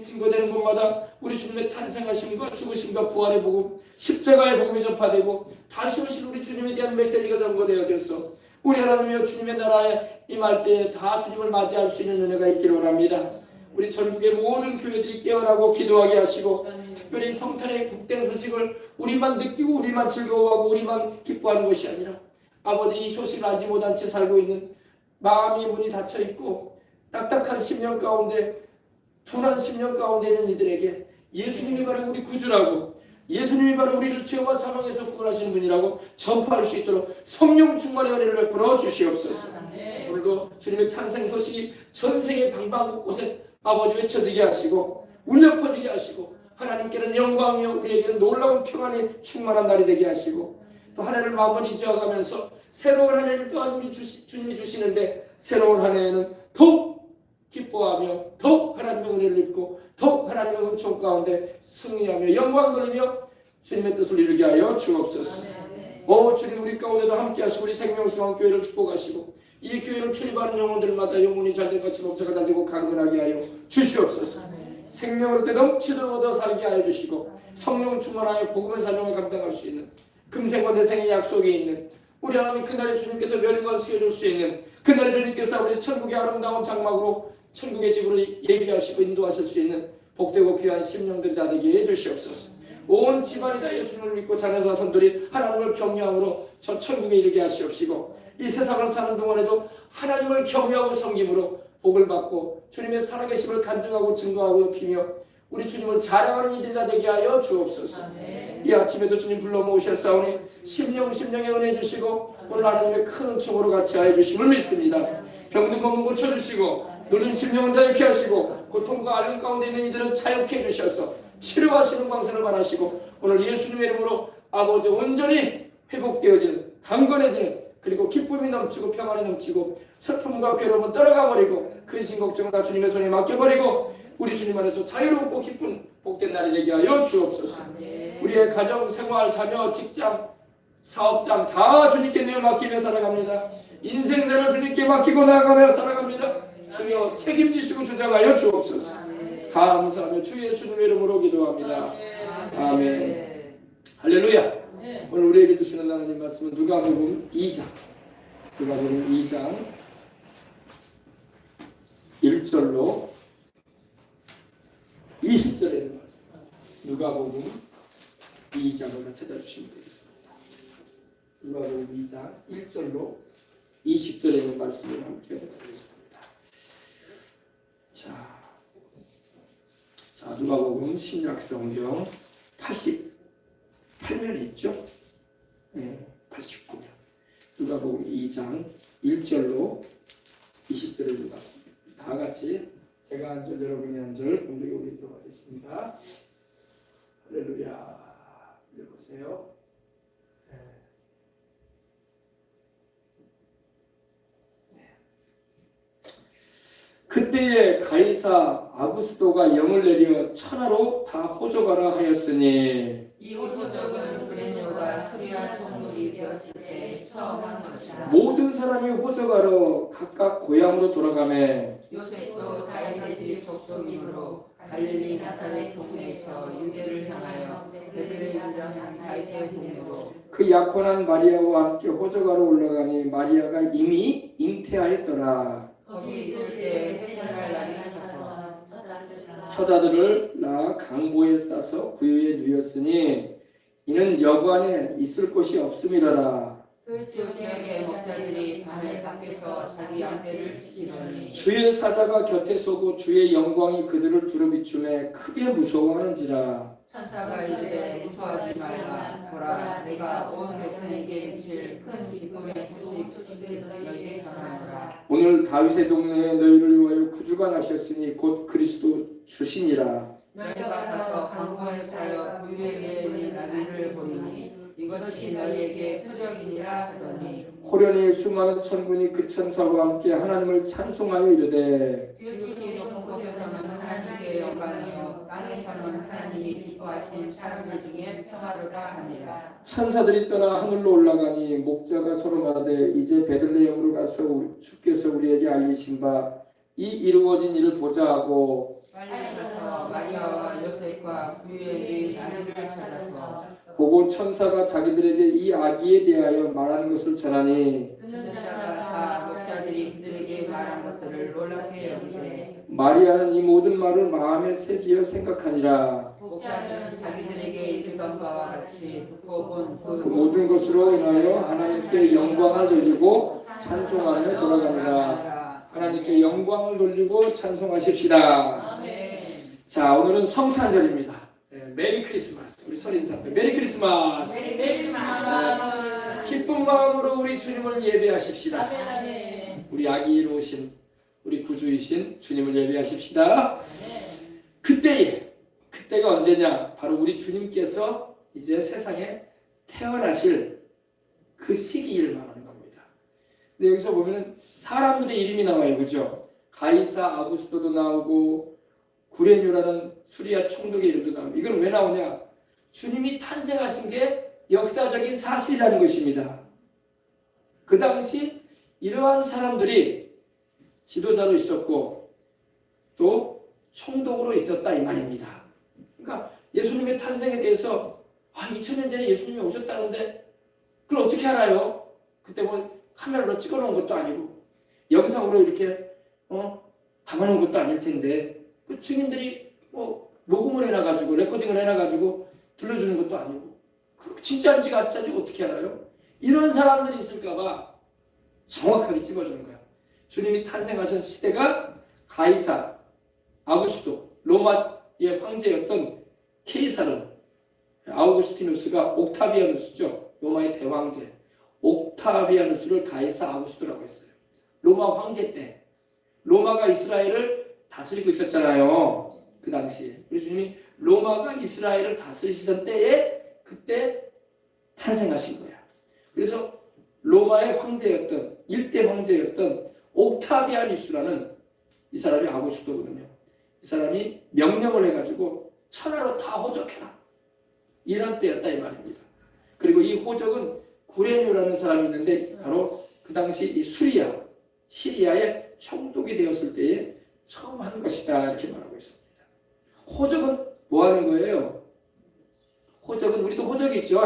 증거되는 곳마다 우리 주님의 탄생하심과 죽으심과 부활의 복음, 십자가의 복음이 전파되고 다시 오신 우리 주님에 대한 메시지가 전거되어져서 우리 하나님이여 주님의 나라에 임할 때에 다 주님을 맞이할 수 있는 은혜가 있기를 원합니다. 우리 전국의 모든 교회들이 깨어나고 기도하게 하시고 특별히 성탄의 복된 소식을 우리만 느끼고 우리만 즐거워하고 우리만 기뻐하는 것이 아니라 아버지 이 소식을 알지 못한 채 살고 있는 마음이 문이 닫혀있고 딱딱한 심령 가운데 둔한 심령 가운데 있는 이들에게 예수님이 바로 우리 구주라고 예수님이 바로 우리를 죄와 사망에서 구원하시는 분이라고 전파할 수 있도록 성령 충만의 은혜를 베풀어 주시옵소서. 오늘도 주님의 탄생 소식이 전 세계 방방곳곳에 아버지 외쳐지게 하시고 울려 퍼지게 하시고 하나님께는 영광이요 우리에게는 놀라운 평안이 충만한 날이 되게 하시고 또 한 해를 마무리 지어가면서 새로운 한 해를 또한 우리 주님이 주시는데 새로운 한 해에는 더욱 기뻐하며 더욱 하나님의 은혜를 입고 더욱 하나님의 은총 가운데 승리하며 영광 돌리며 주님의 뜻을 이루게 하여 주옵소서. 오 주님 우리 가운데도 함께 하시고 우리 생명수강교회를 축복하시고 이 교회를 출입하는 영혼들마다 영혼이 잘된 같이 목자가 잘되고 강건하게 하여 주시옵소서. 생명으로 때 넘치도록 얻어 살게 하여 주시고 성령 충만하여 복음의 사명을 감당할 수 있는 금생과 내생의 약속이 있는 우리 하나님 그날에 주님께서 멸류관 수여줄 수 있는 그날에 주님께서 우리 천국의 아름다운 장막으로 천국의 집으로 예비하시고 인도하실 수 있는 복되고 귀한 심령들이 다 되게 해주시옵소서. 온 집안이 다 예수님을 믿고 자녀자손들이 하나님을 경외함으로 저 천국에 이르게 하시옵시고 이 세상을 사는 동안에도 하나님을 경외하고 섬김으로 복을 받고 주님의 살아계심을 간증하고 증거하고 높이며 우리 주님을 자랑하는 이들이 다 되게 하여 주옵소서. 이 아침에도 주님 불러 모으셨사오니 심령의 은혜 주시고 오늘 하나님의 큰 은총으로 같이 하여 주심을 믿습니다. 병든 몸은 고쳐주시고 눌린 심령은 자유케 하시고 고통과 앓는 가운데 있는 이들은 자유케 해주셔서 치료하시는 광선을 바라시고 오늘 예수님의 이름으로 아버지 온전히 회복되어지는 강건해지는 그리고 기쁨이 넘치고 평안이 넘치고 슬픔과 괴로움은 떠나가버리고 근심 걱정은 다 주님의 손에 맡겨버리고 우리 주님 안에서 자유롭고 기쁜 복된 날이 되게 하여 주옵소서. 우리의 가정, 생활, 자녀, 직장, 사업장 다 주님께 내어 맡기며 살아갑니다. 인생사를 주님께 맡기고 나아가며 살아갑니다. 주여 책임지시고 주장하여 주옵소서. 감사하며 주 예수님의 이름으로 기도합니다. 아멘. 할렐루야. 오늘 우리에게 주시는 하나님 말씀은 누가복음 2장 1절로 20절에 있는 말씀. 누가복음 2장을 찾아주시면 되겠습니다. 누가복음 2장 1절로 20절에 있는 말씀을 함께 보겠습니다. 자, 누가복음 신약성경 88면에 있죠? 네, 89면. 누가복음 2장 1절로 20절에 있는 말씀. 다 같이 제가 한 절, 여러분이 한 절 공독해 보도록 하겠습니다. 할렐루야. 읽어보세요. 그때에 가이사 아구스도가 영을 내려 천하로 다 호적하라 하였으니 이 호적은 브레뇨가 수리아 총독이 되었을 때 처음 한 것이라. 모든 사람이 호적하러 각각 고향으로 돌아가매 요셉도 다윗의 집 족속이므로 갈릴리 나사렛 동네에서 유대를 향하여 베들레헴이라는 다윗의 동네로 그 약혼한 마리아와 함께 호적하러 올라가니 마리아가 이미 잉태하였더라. 거기 있을 때 해산할 날이 차서 첫 아들을 낳아 강보에 싸서 구유에 누였으니 이는 여관에 있을 곳이 없음이라라. 그 지역의 목자들이 밤에 밖에서 자기 양떼를 지키더니 주의 사자가 곁에 서고 주의 영광이 그들을 두루비춤에 크게 무서워하는지라. 천사가 이르되 무서워하지 말라. 보라 내가 온 백성에게 미칠 큰 기쁨의 소식을 너희에게 전하노라. 오늘 다윗의 동네에 너희를 위하여 구주가 나셨으니 곧 그리스도 주시니라. 너희가 가서 강보에 사여 구유에 있는 나비를 보이니 이것이 너희에게 표적이니라 하더니 호련히 수많은 천군이 그 천사와 함께 하나님을 찬송하여 이르되 지극히 높은 곳에서는 하나님께 영광이요 땅에서는 하나님이 기뻐하신 사람들 중에 평화로다 하니라. 천사들이 떠나 하늘로 올라가니 목자가 서로 말하되 이제 베들레헴으로 가서 주께서 우리에게 알리신 바 이 이루어진 일을 보자 하고 빨리 가서 천사가 그의 아기를 찾아서 보고 천사가 자기들에게 이 아기에 대하여 말하는 것을 전하니 듣는 자가 다 목자들이 그들에게 말한 것들을 놀랍게 여기되 마리아는 이 모든 말을 마음에 새기어 생각하니라. 목자들은 자기들에게 이르던 바와 같이 듣고 본 그 모든 것으로 인하여 하나님께 영광을 돌리고 찬송하며 돌아가니라. 하나님께 영광을 돌리고 찬송하십시다. 아멘. 자, 오늘은 성탄절입니다. 메리 크리스마스. 우리 설인사도 메리 크리스마스. 기쁜 마음으로 우리 주님을 예배하십시다. 우리 아기로 오신 우리 구주이신 주님을 예배하십시다. 그때가 언제냐? 바로 우리 주님께서 이제 세상에 태어나실 그 시기를 말하는 겁니다. 근데 여기서 보면은 사람들의 이름이 나와요, 그죠? 가이사 아구스토도 나오고 구레뉴라는 수리아 총독의 이름도 나오고. 이건 왜 나오냐? 주님이 탄생하신 게 역사적인 사실이라는 것입니다. 그 당시 이러한 사람들이 지도자로 있었고 또 총독으로 있었다 이 말입니다. 그러니까 예수님의 탄생에 대해서 2000년 전에 예수님이 오셨다는데 그걸 어떻게 알아요? 그때 뭐 카메라로 찍어놓은 것도 아니고 영상으로 이렇게 담아놓은 것도 아닐 텐데 그 증인들이 뭐 녹음을 해놔가지고 레코딩을 해놔가지고 들려주는 것도 아니고 그 진짜인지 가짜인지 어떻게 알아요? 이런 사람들이 있을까봐 정확하게 찍어주는 거야. 주님이 탄생하신 시대가 가이사 아구스토 로마의 황제였던 케이사르 아우구스티누스가 옥타비아누스죠. 로마의 대황제 옥타비아누스를 가이사 아구스토라고 했어요. 로마 황제 때 로마가 이스라엘을 다스리고 있었잖아요. 그 당시에 우리 주님이 로마가 이스라엘을 다스리시던 때에 그때 탄생하신 거야. 그래서 로마의 황제였던 일대 황제였던 옥타비아누스라는 이 사람이 아구스토거든요. 이 사람이 명령을 해가지고 천하로 다 호적해라 이런 때였다 이 말입니다. 그리고 이 호적은 구레뉴라는 사람이 있는데 바로 그 당시 이 시리아의 총독이 되었을 때에 처음 한 것이다 이렇게 말하고 있습니다. 호적은 뭐 하는 거예요? 호적은 우리도 호적이 있죠.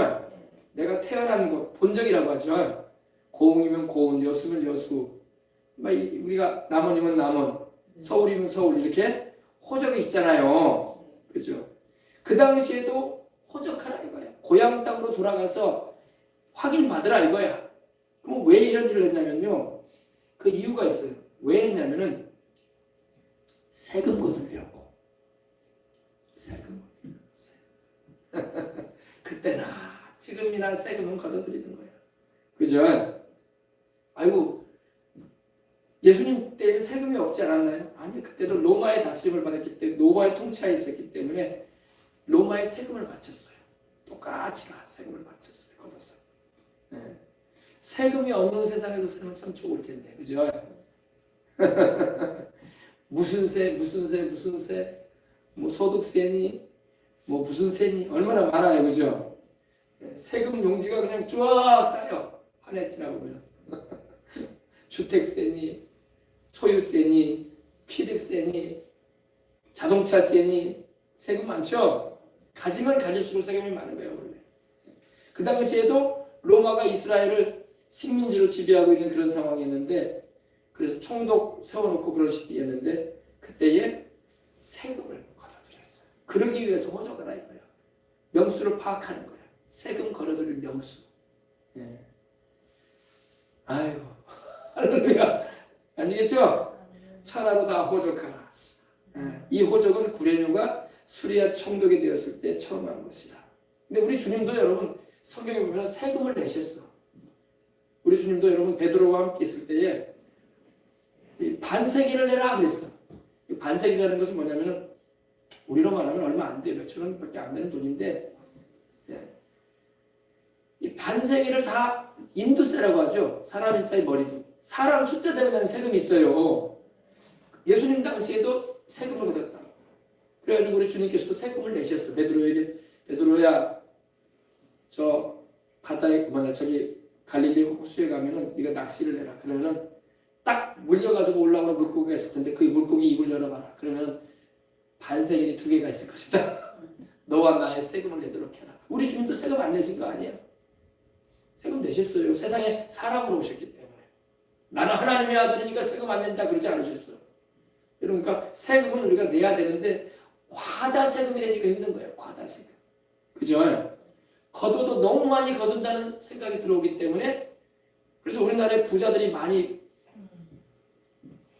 내가 태어난 곳 본적이라고 하죠. 고흥이면 고흥, 여수면 여수, 우리가 남원이면 남원, 서울이면 서울 이렇게 호적이 있잖아요. 그렇죠? 그 당시에도 호적하라 이거야. 고향 땅으로 돌아가서 확인받으라 이거야. 그럼 왜 이런 일을 했냐면요. 그 이유가 있어요. 왜 했냐면은 세금 거두려고. 세금. 그때나 지금이나 세금은 걷어들이는 거야. 그죠? 아이고 예수님 때는 세금이 없지 않았나요? 아니 그때도 로마의 다스림을 받았기 때문에 로마의 통치하에 있었기 때문에 로마의 세금을 바쳤어요. 똑같이 다 세금을 바쳤어요. 걷어서. 네. 세금이 없는 세상에서 살면 참 좋을 텐데, 그죠? 무슨 세, 뭐 소득세니, 뭐 무슨 세니 얼마나 많아요, 그죠? 세금 용지가 그냥 쫙 쌓여 한 해 지나보면 주택세니, 소유세니, 취득세니, 자동차세니 세금 많죠? 가지면 가질수록 세금이 많은 거예요, 원래. 그 당시에도 로마가 이스라엘을 식민지로 지배하고 있는 그런 상황이었는데 그래서 총독 세워놓고 그런 시기였는데 그때에 세금을 걷어들였어요. 그러기 위해서 호적을 할 거예요. 명수를 파악하는 거예요. 세금 걸어들일 명수. 예. 아이고 할렐루야. 아시겠죠? 천하로 다 호적하라. 예. 이 호적은 구레뉴가 수리아 총독이 되었을 때 처음 한 것이다. 근데 우리 주님도 여러분 성경에 보면 세금을 내셨어. 우리 주님도 여러분 베드로와 함께 있을 때에 반세기를 내라 그랬어. 이 반세기라는 것은 뭐냐면은 우리로 말하면 얼마 안 돼요. 몇천 원밖에 안 되는 돈인데 이 반세기를 다 인두세라고 하죠. 사람 인자의 머리도. 사람 숫자대로 된 세금이 있어요. 예수님 당시에도 세금을 걷었다. 그래가지고 우리 주님께서도 세금을 내셨어. 베드로에게 베드로야 저 바다에 저기 갈릴리 호수에 가면은 네가 낚시를 해라. 그러면은 딱 물려가지고 올라오는 물고기가 있을 텐데 그 물고기 입을 열어봐라. 그러면 반세겔이 2개가 있을 것이다. 너와 나의 세금을 내도록 해라. 우리 주님도 세금 안 내신 거 아니에요? 세금 내셨어요. 세상에 사람으로 오셨기 때문에. 나는 하나님의 아들이니까 세금 안 낸다 그러지 않으셨어요. 그러니까 세금은 우리가 내야 되는데 과다 세금이 되니까 힘든 거예요. 과다 세금. 그죠? 거둬도 너무 많이 거둔다는 생각이 들어오기 때문에 그래서 우리나라의 부자들이 많이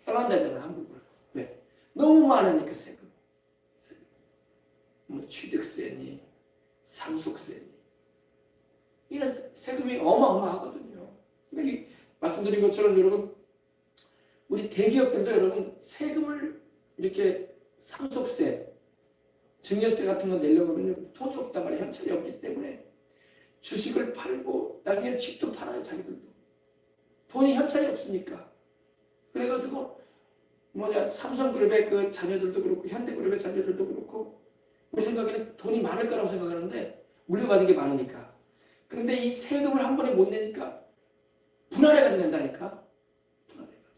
떠난다잖아요. 한국으로. 왜? 너무 많으니까 세금. 뭐 취득세니 상속세니 이런 세금이 어마어마하거든요. 그러니까 말씀드린 것처럼 여러분 우리 대기업들도 여러분 세금을 이렇게 상속세, 증여세 같은 거 내려고 하면 돈이 없단 말이에요. 현찰이 없기 때문에 주식을 팔고 나중에 집도 팔아요. 자기들도. 돈이 현찰이 없으니까. 그래가지고 삼성그룹의 그 자녀들도 그렇고 현대그룹의 자녀들도 그렇고 우리 생각에는 돈이 많을 거라고 생각하는데 물려받은 게 많으니까. 근데 이 세금을 한 번에 못 내니까 분할해가지고 낸다니까. 분할해가지고.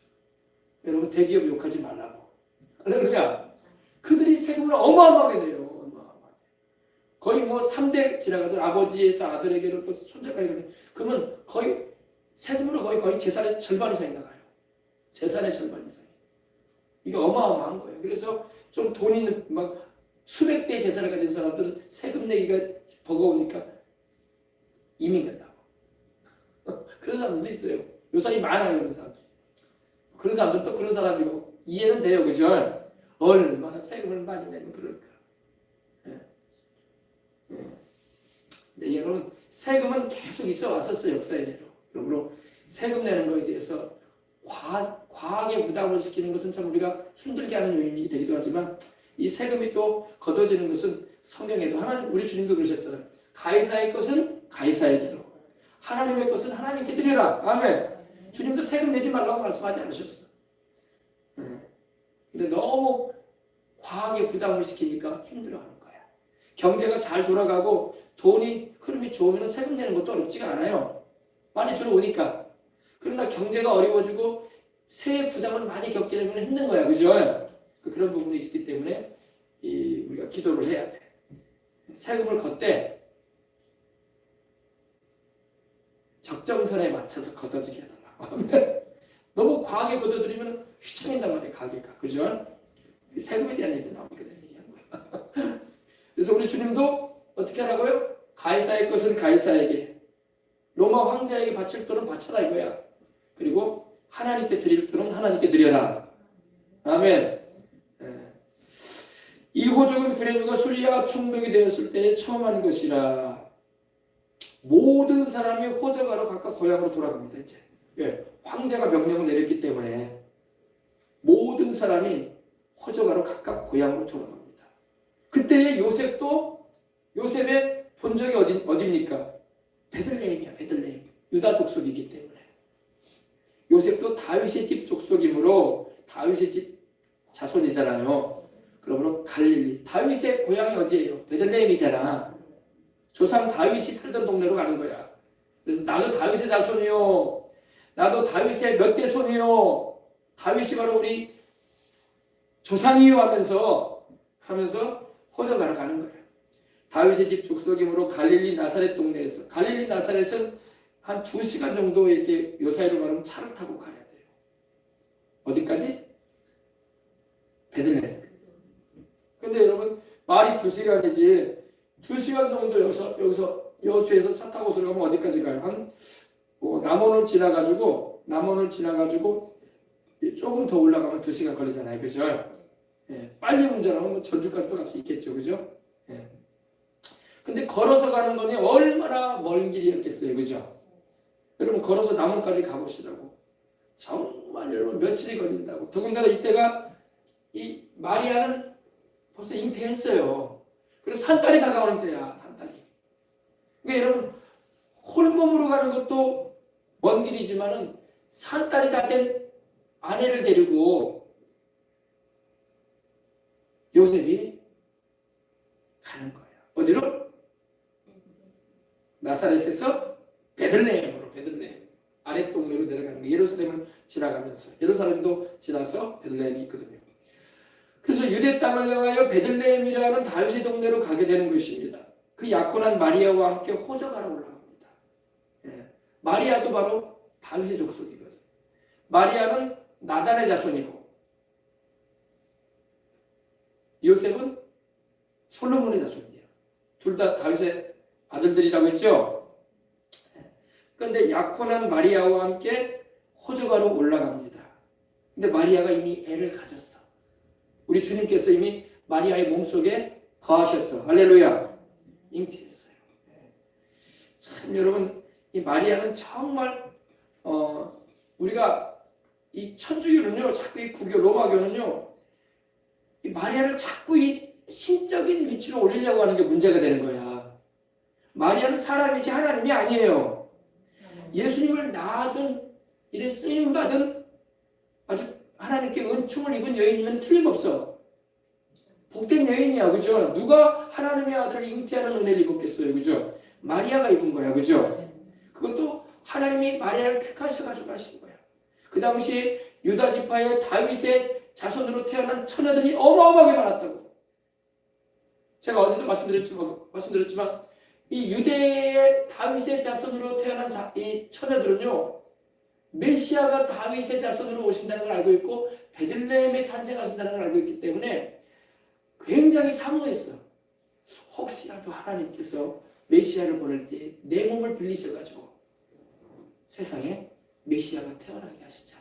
여러분 대기업 욕하지 말라고. 할렐루야. 그들이 세금을 어마어마하게 내요. 어마어마하게. 거의 뭐 3대 지나가죠. 아버지에서 아들에게로 또 손자까지. 그러면 거의 세금으로 거의 재산의 절반 이상이 나가요. 재산의 절반 이상이. 이게 어마어마한 거예요. 그래서 좀 돈 있는 막 수백 대의 재산을 가진 사람들은 세금 내기가 버거우니까 이민 간다고. 그런 사람들도 있어요. 요사이 많아요. 그런 사람들. 그런 사람들도 그런 사람이고 이해는 돼요. 그죠? 얼마나 세금을 많이 내면 그럴까. 예. 예. 근데 여러분 세금은 계속 있어 왔었어요. 역사이대로. 그러므로 세금 내는 거에 대해서 과하게 부담을 시키는 것은 참 우리가 힘들게 하는 요인이 되기도 하지만 이 세금이 또 걷어지는 것은 성경에도 하나님 우리 주님도 그러셨잖아요. 가이사의 것은 가이사에게로 하나님의 것은 하나님께 드리라. 아멘. 주님도 세금 내지 말라고 말씀하지 않으셨어요. 근데 너무 과하게 부담을 시키니까 힘들어하는 거야. 경제가 잘 돌아가고 돈이 흐름이 좋으면 세금 내는 것도 어렵지가 않아요. 많이 들어오니까. 그러나 경제가 어려워지고 세의 부담을 많이 겪게 되면 힘든 거야. 그죠? 그런 부분이 있기 때문에 우리가 기도를 해야 돼. 세금을 걷되 적정선에 맞춰서 걷어지게 해달라고. 너무 과하게 걷어들이면 휘청인단 말이에요. 가게가. 그죠? 세금에 대한 얘기 나오니까 얘기한 거야. 그래서 우리 주님도 어떻게 하라고요? 가이사의 것은 가이사에게, 로마 황제에게 바칠 돈은 바쳐라 이거야. 그리고 하나님께 드릴 돈은 하나님께 드려라. 아멘. 이 호적은 그레누가 수리아 총독이 되었을 때에 처음 한 것이라. 모든 사람이 호적하러 각각 고향으로 돌아갑니다. 이제 황제가 명령을 내렸기 때문에 모든 사람이 호적하러 각각 고향으로 돌아갑니다. 그때의 요셉의 본적이 어디입니까? 베들레헴이야. 베들레헴. 유다 족속이기 때문에. 요셉도 다윗의 집 족속이므로 다윗의 집 자손이잖아요. 그러므로 갈릴리. 다윗의 고향이 어디예요? 베들레헴이잖아. 조상 다윗이 살던 동네로 가는 거야. 그래서 나도 다윗의 자손이요. 나도 다윗의 몇 대 손이요. 다윗이 바로 우리 조상이요 하면서 호적하러 가는 거예요. 다윗의 집 족속이므로 갈릴리 나사렛 동네에서. 갈릴리 나사렛은 한 2시간 정도 이렇게 요사이로 말하면 차를 타고 가야 돼요. 어디까지? 베들레헴. 근데 여러분 말이 2시간이지 2시간 정도 여기서 여수에서 차 타고 들어가면 어디까지 가요? 한 남원을 지나가지고 조금 더 올라가면 2시간 걸리잖아요. 그죠? 예, 빨리 운전하면 뭐 전주까지도 갈 수 있겠죠. 그죠? 예. 근데 걸어서 가는 거니 얼마나 먼 길이었겠어요. 그죠? 여러분 걸어서 남원까지 가보시라고. 정말 여러분 며칠이 걸린다고. 더군다나 이때가 이 마리아는 벌써 잉태했어요. 그래서 산딸이 다가오는 때야. 산딸이. 그러니까 여러분 홀몸으로 가는 것도 먼 길이지만은 산딸이 다 된 아내를 데리고 요셉이 가는 거예요. 어디로? 나사렛에서 베들레헴으로. 베들레헴 아랫동네로 내려가는 거예요. 예루살렘을 지나가면서. 예루살렘도 지나서 베들레헴이 있거든요. 그래서 그래서 유대 땅을 향하여 베들레헴이라는 다윗의 동네로 가게 되는 것입니다. 그 약혼한 마리아와 함께 호적하러 올라갑니다. 예. 마리아도 바로 다윗의 족속이거든. 마리아는 나단의 자손이고 요셉은 솔로몬의 자손이에요. 둘 다 다윗의 아들들이라고 했죠. 그런데 약혼한 마리아와 함께 호적하러 올라갑니다. 근데 마리아가 이미 애를 가졌어. 우리 주님께서 이미 마리아의 몸속에 거하셨어. 할렐루야. 잉태했어요. 참 여러분, 이 마리아는 정말 우리가 이 천주교는요, 자꾸 이 구교 로마교는요, 이 마리아를 자꾸 이 신적인 위치로 올리려고 하는 게 문제가 되는 거야. 마리아는 사람이지 하나님이 아니에요. 예수님을 낳아준 이래 쓰임 받은 아주 하나님께 은총을 입은 여인이면 틀림없어. 복된 여인이야, 그죠? 누가 하나님의 아들을 잉태하는 은혜를 입었겠어요, 그죠? 마리아가 입은 거야, 그죠? 그것도 하나님이 마리아를 택하셔가지고 하신 거야. 그 당시 유다 지파의 다윗의 자손으로 태어난 처녀들이 어마어마하게 많았다고. 제가 어제도 말씀드렸지만 이 유대의 다윗의 자손으로 태어난 이 처녀들은요, 메시아가 다윗의 자손으로 오신다는 걸 알고 있고 베들레헴에 탄생하신다는 걸 알고 있기 때문에 굉장히 사모했어. 혹시라도 하나님께서 메시아를 보낼 때 내 몸을 빌리셔가지고 세상에 메시아가 태어나게 하시지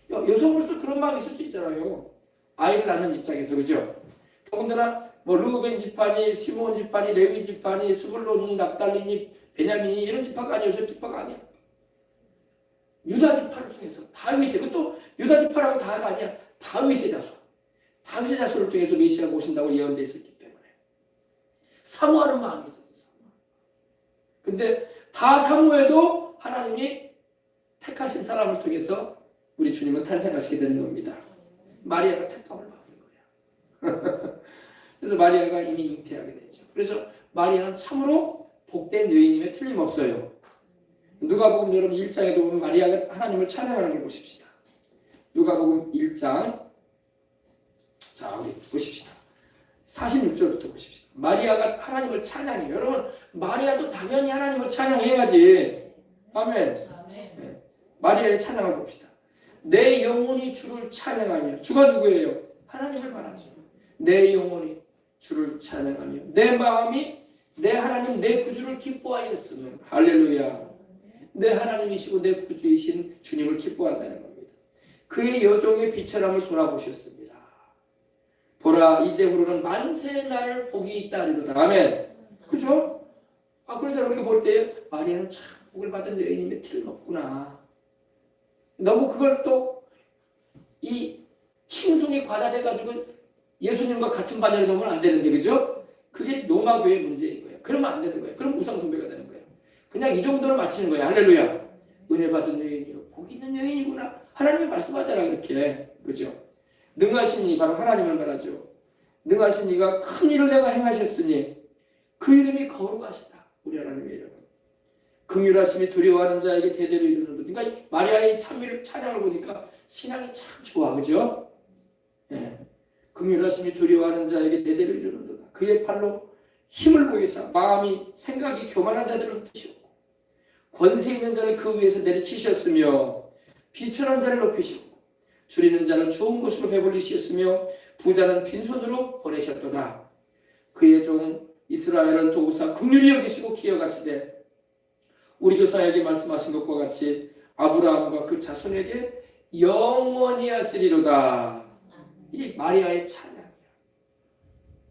않을까. 여성으로서 그런 마음이 있을 수 있잖아요. 아이를 낳는 입장에서, 그죠? 더군다나 뭐 르우벤 지파니, 시므온 지파니, 레위 지파니, 스불론이, 납달리니, 베냐민이 이런 지파가 아니야. 요셉 지파가 아니야. 유다 지파를 통해서 다윗의, 그것도 유다 지파라고 다가 아니야. 다윗의 자손. 다윗의 자손을 통해서 메시아가 오신다고 예언되어 있었기 때문에 사모하는 마음이 있었어요. 근데 다 사모해도 하나님이 택하신 사람을 통해서 우리 주님은 탄생하시게 되는 겁니다. 마리아가 택함을 받은 거야. 그래서 마리아가 이미 잉태하게 되죠. 그래서 마리아는 참으로 복된 여인임에 틀림없어요. 누가복음 여러분 1장에도 보면 마리아가 하나님을 찬양하는 걸 보십시다. 누가복음 1장, 자 우리 보십시다. 46절부터 보십시다. 마리아가 하나님을 찬양해요. 여러분, 마리아도 당연히 하나님을 찬양해야지. 아멘. 네. 마리아의 찬양을 봅시다. 내 영혼이 주를 찬양하며. 주가 누구예요? 하나님을 말하죠. 내 영혼이 주를 찬양하며 내 마음이 내 하나님 내 구주를 기뻐하였으면. 할렐루야. 내 하나님이시고 내 구주이신 주님을 기뻐한다는 겁니다. 그의 여종의 비천함을 돌아보셨습니다. 보라, 이제부로는 만세 나를 복이 있다 하리로다. 아멘. 그죠? 그래서 우리가 볼 때 마리아는 참 복을 받은 여인임에 틀림없구나. 너무 그걸 또 이 칭송이 과다돼가지고 예수님과 같은 반열에 놓으면 안 되는데, 그죠? 그게 로마교의 문제인 거예요. 그러면 안 되는 거예요. 그럼 우상숭배가 되는 거예요. 그냥 이 정도로 마치는 거예요. 할렐루야. 은혜 받은 여인이요, 복 있는 여인이구나. 하나님이 말씀하잖아, 그렇게. 그죠? 능하신 이, 바로 하나님을 말하죠. 능하신 이가 큰 일을 내가 행하셨으니 그 이름이 거룩하시다. 우리 하나님의 이름. 긍휼하심이 두려워하는 자에게 대대로 이르는 것. 그러니까 마리아의 찬양을 보니까 신앙이 참 좋아, 그죠? 예. 긍휼하심이 두려워하는 자에게 대대로 이르는 것. 그의 팔로 힘을 보이사 마음이 생각이 교만한 자들을 흩으셨고 권세 있는 자를 그 위에서 내리치셨으며 비천한 자를 높이시고 줄이는 자를 좋은 곳으로 배불리셨으며 부자는 빈손으로 보내셨도다. 그의 종 이스라엘을 도우사 긍휼히 여기시고 기억하시되 우리 조상에게 말씀하신 것과 같이 아브라함과 그 자손에게 영원히 하시리로다. 이 마리아의 찬양이야.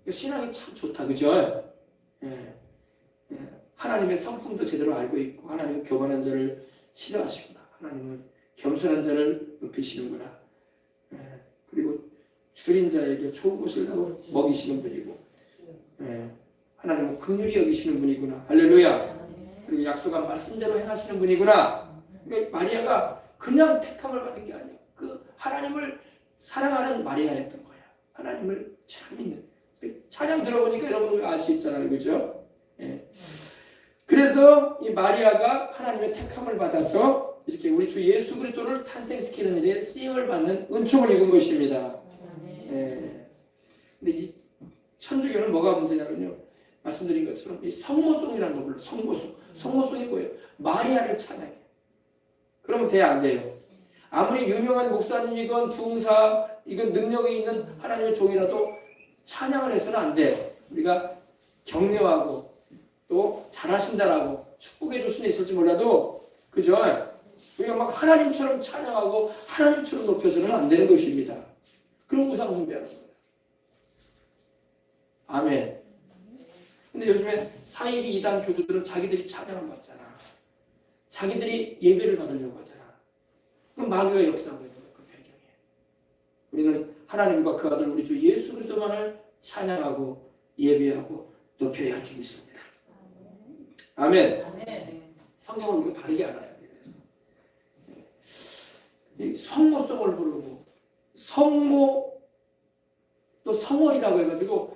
신앙이 참 좋다, 그죠? 예. 예. 하나님의 성품도 제대로 알고 있고 하나님은 교만한 자를 싫어하시구나. 하나님은 겸손한 자를 높이시는구나. 예. 그리고 줄인 자에게 좋은 것을 먹이시는 분이고, 예. 하나님은 긍휼히 여기시는 분이구나. 할렐루야. 그리고 약속한 말씀대로 행하시는 분이구나. 그러니까 마리아가 그냥 택함을 받은 게 아니야. 그 하나님을 사랑하는 마리아였던 거야. 하나님을 참 믿는. 찬양 들어보니까 여러분 알 수 있잖아요, 그죠? 예. 그래서 이 마리아가 하나님의 택함을 받아서 이렇게 우리 주 예수 그리스도를 탄생시키는 일에 쓰임을 받는 은총을 입은 것입니다. 예. 근데 이 천주교는 뭐가 문제냐면요. 말씀드린 것처럼 이 성모송이라는 걸 불러. 성모송. 성모송이 뭐예요? 마리아를 찬양해. 그러면 돼야 안 돼요. 아무리 유명한 목사님이건 부흥사 이건 능력이 있는 하나님의 종이라도 찬양을 해서는 안 돼. 우리가 격려하고 또 잘하신다라고 축복해 줄 수는 있을지 몰라도 그죠? 우리가 막 하나님처럼 찬양하고 하나님처럼 높여서는 안 되는 것입니다. 그런 우상 숭배하는 거예요. 아멘. 근데 요즘에 사이비 이단 교주들은 자기들이 찬양을 받잖아. 자기들이 예배를 받으려고 하잖아. 그럼 마귀가 역사하고 있는 거예요. 그 배경에. 우리는 하나님과 그 아들 우리 주 예수 그리스도만을 찬양하고 예배하고 높여야 할 줄 믿습니다. 아멘. 아멘. 성경을 우리가 바르게 알아야 돼요. 그래서 성모성을 부르고 성모 또 성월이라고 해가지고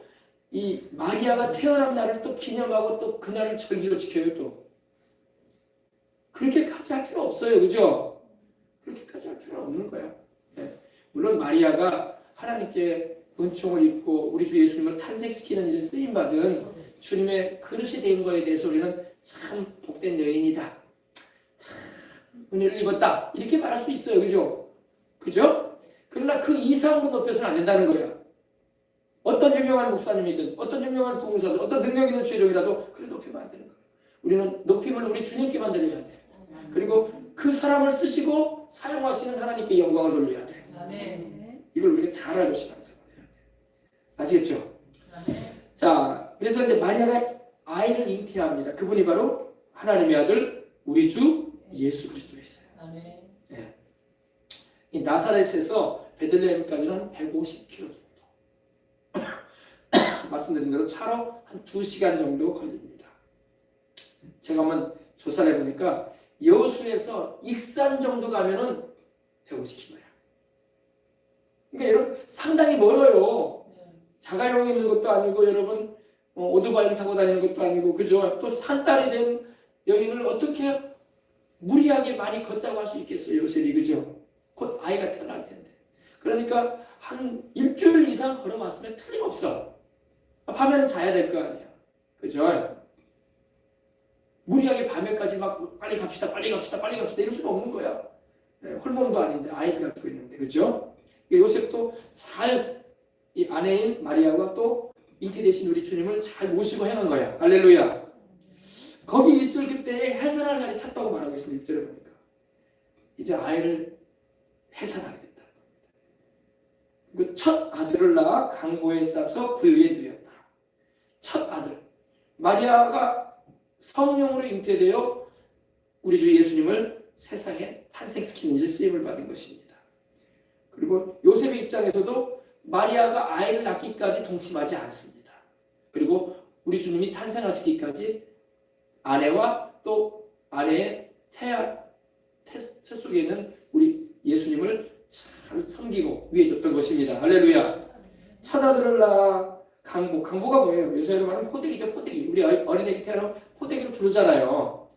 이 마리아가 태어난 날을 또 기념하고 또 그날을 절기로 지켜요. 또 그렇게까지 할 필요 없어요. 그죠? 그렇게까지 할 필요는 없는 거야. 네. 물론 마리아가 하나님께 은총을 입고 우리 주 예수님을 탄생시키는 일에 쓰임받은 주님의 그릇이 된 거에 대해서 우리는 참 복된 여인이다. 참 은혜를 입었다. 이렇게 말할 수 있어요. 그죠? 그죠? 그러나 그 이상으로 높여서는 안 된다는 거야. 어떤 유명한 목사님이든 어떤 유명한 부흥사든 어떤 능력 있는 주의종이라도 그래 높이면 안 되는 거야. 우리는 높임을 우리 주님께만 드려야 돼. 그리고 그 사람을 쓰시고 사용하시는 하나님께 영광을 돌려야 돼. 아멘. 이걸 우리가 잘 알고 신앙생활해야 돼. 아시겠죠? 자, 그래서 이제 마리아가 아이를 잉태합니다. 그분이 바로 하나님의 아들 우리 주 예수 그리스도이세요. 아멘. 네. 이 나사렛에서 베들레헴까지는 한 150km 정도. 말씀드린 대로 차로 한 2시간 정도 걸립니다. 제가 한번 조사를 해보니까 여수에서 익산 정도 가면은 150km야. 그러니까 여러분 상당히 멀어요. 자가용이 있는 것도 아니고 여러분 오토바이를 타고 다니는 것도 아니고 그죠? 또 산딸이 된 여인을 어떻게 무리하게 많이 걷자고 할 수 있겠어요, 요셉이 그죠? 곧 아이가 태어날 텐데. 그러니까 한 일주일 이상 걸어왔으면 틀림없어. 밤에는 자야 될 거 아니야, 그죠? 무리하게 밤에까지 막 빨리 갑시다, 빨리 갑시다, 빨리 갑시다 이럴 수는 없는 거야. 네, 홀몸도 아닌데 아이를 갖고 있는데, 그죠? 요셉도 잘 이 아내인 마리아와 또 잉태되신 우리 주님을 잘 모시고 행한 거야. 할렐루야. 거기 있을 그때에 해산할 날이 찼다고 말하고 있습니다. 6절에 보니까. 이제 아이를 해산하게 됐다. 그 첫 아들을 낳아 강보에 싸서 구유에 누였다. 첫 아들. 마리아가 성령으로 잉태되어 우리 주 예수님을 세상에 탄생시키는 일에 쓰임을 받은 것입니다. 그리고 요셉의 입장에서도 마리아가 아이를 낳기까지 동침하지 않습니다. 그리고 우리 주님이 탄생하시기까지 아내와 또 아내의 태 속에 있는 우리 예수님을 잘 섬기고 위해줬던 것입니다. 할렐루야. 첫 아들을 낳아 강보. 강보가 뭐예요? 요새로 말하면 포대기죠. 포대기. 우리 어린애기 태어나면 포대기로 부르잖아요.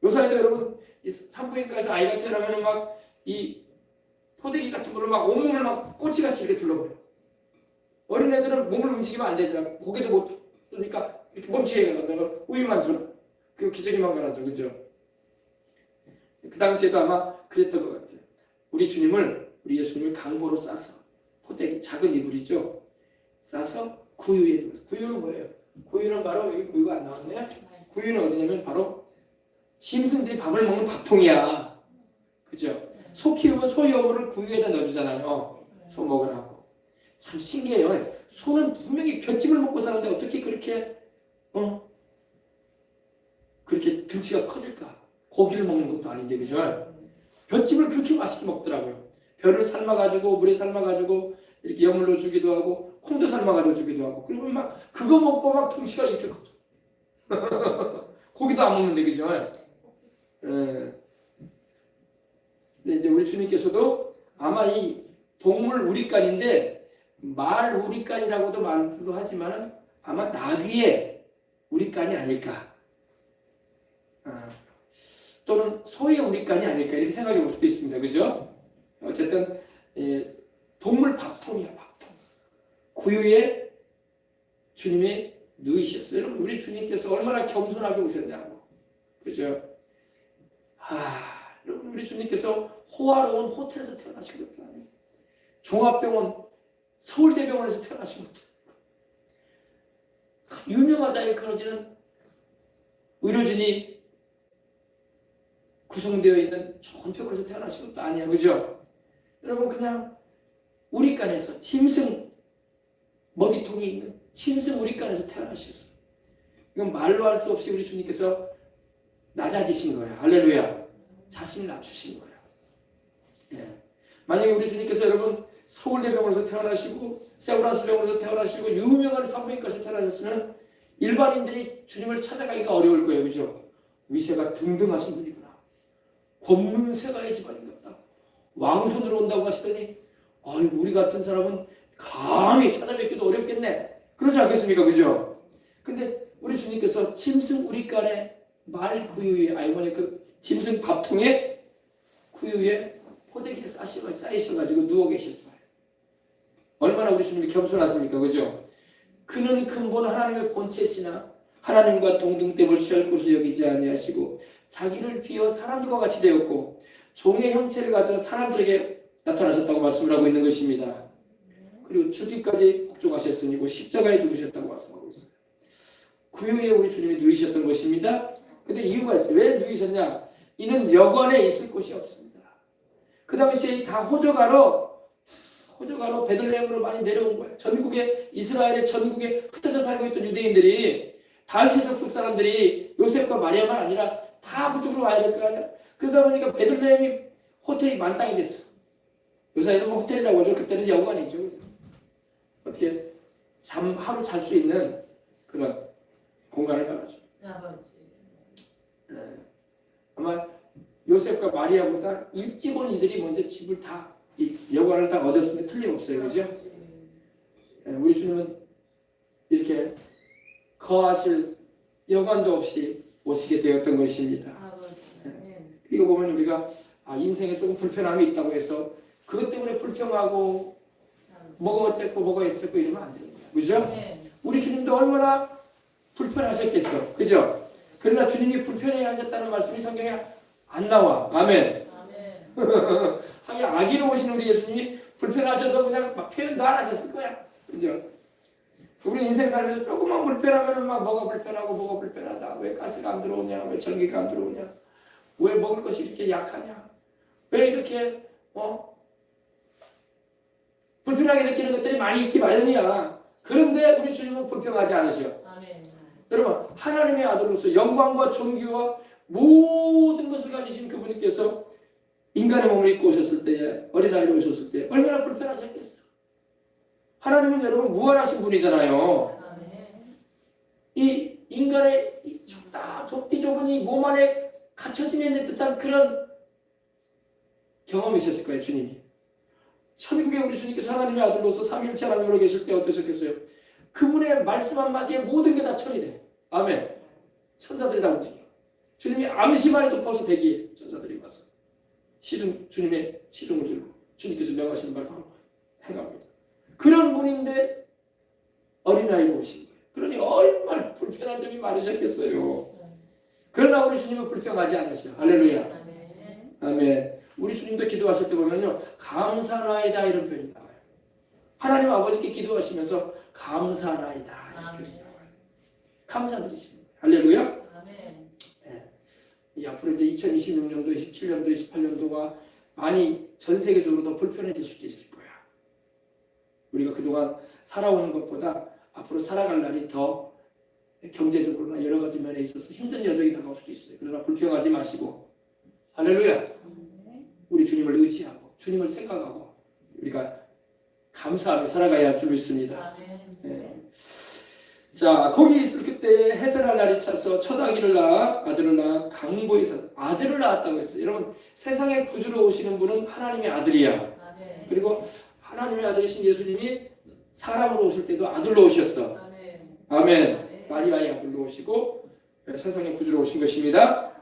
요새에도 여러분 산부인과에서 아이가 태어나면 막 이 포대기 같은 걸로 막 온몸을 막 꼬치같이 이렇게 둘러버려. 어린애들은 몸을 움직이면 안 되잖아. 고개도 못 뜨니까 이렇게 멈추게 간다가 우유만 줘. 그 기저귀만 갈아줘. 그죠? 그 당시에도 아마 그랬던 것 같아요. 우리 예수님을 강보로 싸서 포대기 작은 이불이죠. 싸서 구유에 넣어요. 구유는 뭐예요? 구유는 바로 여기 구유가 안 나왔네. 구유는 어디냐면 바로 짐승들이 밥을 먹는 밥통이야. 그죠? 소 키우면 소 여물을 구유에다 넣어주잖아요. 소 먹으라고. 참 신기해요. 소는 분명히 볏짚을 먹고 사는데 어떻게 그렇게 그렇게 등치가 커질까? 고기를 먹는 것도 아닌데, 그죠? 볏짚을 그렇게 맛있게 먹더라고요. 벼를 삶아가지고 물에 삶아가지고 이렇게 여물로 주기도 하고 콩도 삶아가지고 주기도 하고 그리고 막 그거 먹고 막 등치가 이렇게 커져. 고기도 안 먹는데, 그죠? 근데 이제 우리 주님께서도 아마 이 동물 우리간인데 말 우리간이라고도 말도 하지만은 아마 나귀의 우리간이 아닐까. 또는 소의 우리간이 아닐까 이렇게 생각해 볼 수도 있습니다. 그죠? 어쨌든 동물 밥통이야, 밥통. 구유에 주님이 누이셨어요. 여러분 우리 주님께서 얼마나 겸손하게 오셨냐고. 그죠? 여러분 우리 주님께서 호화로운 호텔에서 태어나신 것도 아니고 종합병원 서울대병원에서 태어나신 것도 아니고 유명하다 일컬어지는 의료진이 구성되어 있는 좋은 병원에서 태어나신 것도 아니야. 그죠? 여러분 그냥 우리간에서 짐승 먹이통이 있는 짐승 우리간에서 태어나셨어요. 이건 말로 할 수 없이 우리 주님께서 낮아지신 거예요. 할렐루야. 자신을 낮추신 거예요. 예. 만약에 우리 주님께서 여러분 서울대병원에서 태어나시고 세브란스 병원에서 태어나시고 유명한 산부인과에서 태어나셨으면 일반인들이 주님을 찾아가기가 어려울 거예요. 그죠? 위세가 등등하신 분이구나. 권문세가의 집안인갑다. 왕손으로 온다고 하시더니 아이고 우리 같은 사람은 감히 찾아뵙기도 어렵겠네. 그러지 않겠습니까? 그죠? 근데 우리 주님께서 짐승 우리간에 말 구유에 아이번에 그 짐승 밥통에 구유에 포대기에 쌓이셔가지고 누워 계셨어요. 얼마나 우리 주님이 겸손하십니까? 그죠? 그는 근본 하나님의 본체시나 하나님과 동등됨을 취할 것을 여기지 아니하시고 자기를 비어 사람들과 같이 되었고 종의 형체를 가져 사람들에게 나타나셨다고 말씀을 하고 있는 것입니다. 그리고 죽기까지 복종하셨으니고 십자가에 죽으셨다고 말씀하고 있어요. 구유에 우리 주님이 누이셨던 것입니다. 근데 이유가 있어요. 왜 누이셨냐? 이는 여관에 있을 곳이 없습니다. 그 당시에 다 호적아로 베들레헴으로 많이 내려온 거예요. 전국에 이스라엘의 전국에 흩어져 살고 있던 유대인들이 다윗의 족속 사람들이 요셉과 마리아만 아니라 다 그쪽으로 와야 될 거 아니야. 그러다 보니까 베들레헴이 호텔이 만땅이 됐어. 요새 이런 거 호텔이라고 하죠. 그때는 여관이죠. 어떻게 하루 잘 수 있는 그런 공간을 말하죠. 아마 요셉과 마리아보다 일찍 온 이들이 먼저 집을 다 여관을 다 얻었으면 틀림없어요. 그죠? 우리 주님은 이렇게 거하실 여관도 없이 오시게 되었던 것입니다. 이거 보면 우리가 인생에 조금 불편함이 있다고 해서 그것 때문에 불평하고 뭐가 어쨌고 이러면 안 됩니다. 그죠? 우리 주님도 얼마나 불편하셨겠어. 그죠? 그러나 주님이 불편해 하셨다는 말씀이 성경에 안 나와. 아멘. 하긴 악의로우신 우리 예수님이 불편하셔도 그냥 막 표현도 안 하셨을 거야. 그죠? 우리 인생 살면서 조금만 불편하면 막 뭐가 불편하다. 왜 가스가 안 들어오냐? 왜 전기가 안 들어오냐? 왜 먹을 것이 이렇게 약하냐? 왜 이렇게 불편하게 느끼는 것들이 많이 있기 마련이야. 그런데 우리 주님은 불평하지 않으셔. 여러분 하나님의 아들로서 영광과 존귀와 모든 것을 가지신 그분께서 인간의 몸을 입고 오셨을 때에 어린아이로 오셨을 때 얼마나 불편하셨겠어요. 하나님은 여러분 무한하신 분이잖아요. 이 인간의 좁디 좁은 이 몸 안에 갇혀 지내는 듯한 그런 경험이셨을 거예요. 주님이 천국에 우리 주님께서 하나님의 아들로서 삼위일체 하나님으로 계실 때 어떠셨겠어요? 그분의 말씀 한마디에 모든 게 다 처리돼. 아멘. 천사들이 다 움직여. 주님이 암시만 해도 벌써 대기해. 천사들이 와서 주님의 시중을 들고 주님께서 명하시는 바를 바로 행합니다. 그런 분인데 어린아이로 오신 거예요. 그러니 얼마나 불편한 점이 많으셨겠어요. 그러나 우리 주님은 불평하지 않으셔. 할렐루야. 아멘. 우리 주님도 기도하실 때 보면요, 감사나이다 이런 표현이 나와요. 하나님 아버지께 기도하시면서 감사나이다 이런 표현이 나와요. 감사드리십니다. 할렐루야. 이 앞으로 이제 2026년도, 27년도, 28년도가 많이 전 세계적으로 더 불편해질 수도 있을 거야. 우리가 그동안 살아온 것보다 앞으로 살아갈 날이 더 경제적으로나 여러 가지 면에 있어서 힘든 여정이 다가올 수도 있어요. 그러나 불평하지 마시고 할렐루야. 우리 주님을 의지하고 주님을 생각하고 우리가 감사하며 살아가야 할 줄 믿습니다. 자, 거기 있을 그때 해산할 날이 차서 첫 아기를 낳아 아들을 낳아 강보에서 아들을 낳았다고 했어요. 여러분 세상에 구주로 오시는 분은 하나님의 아들이야. 그리고 하나님의 아들이신 예수님이 사람으로 오실 때도 아들로 오셨어. 아멘. 마리아의 아들로 오시고 세상에 구주로 오신 것입니다.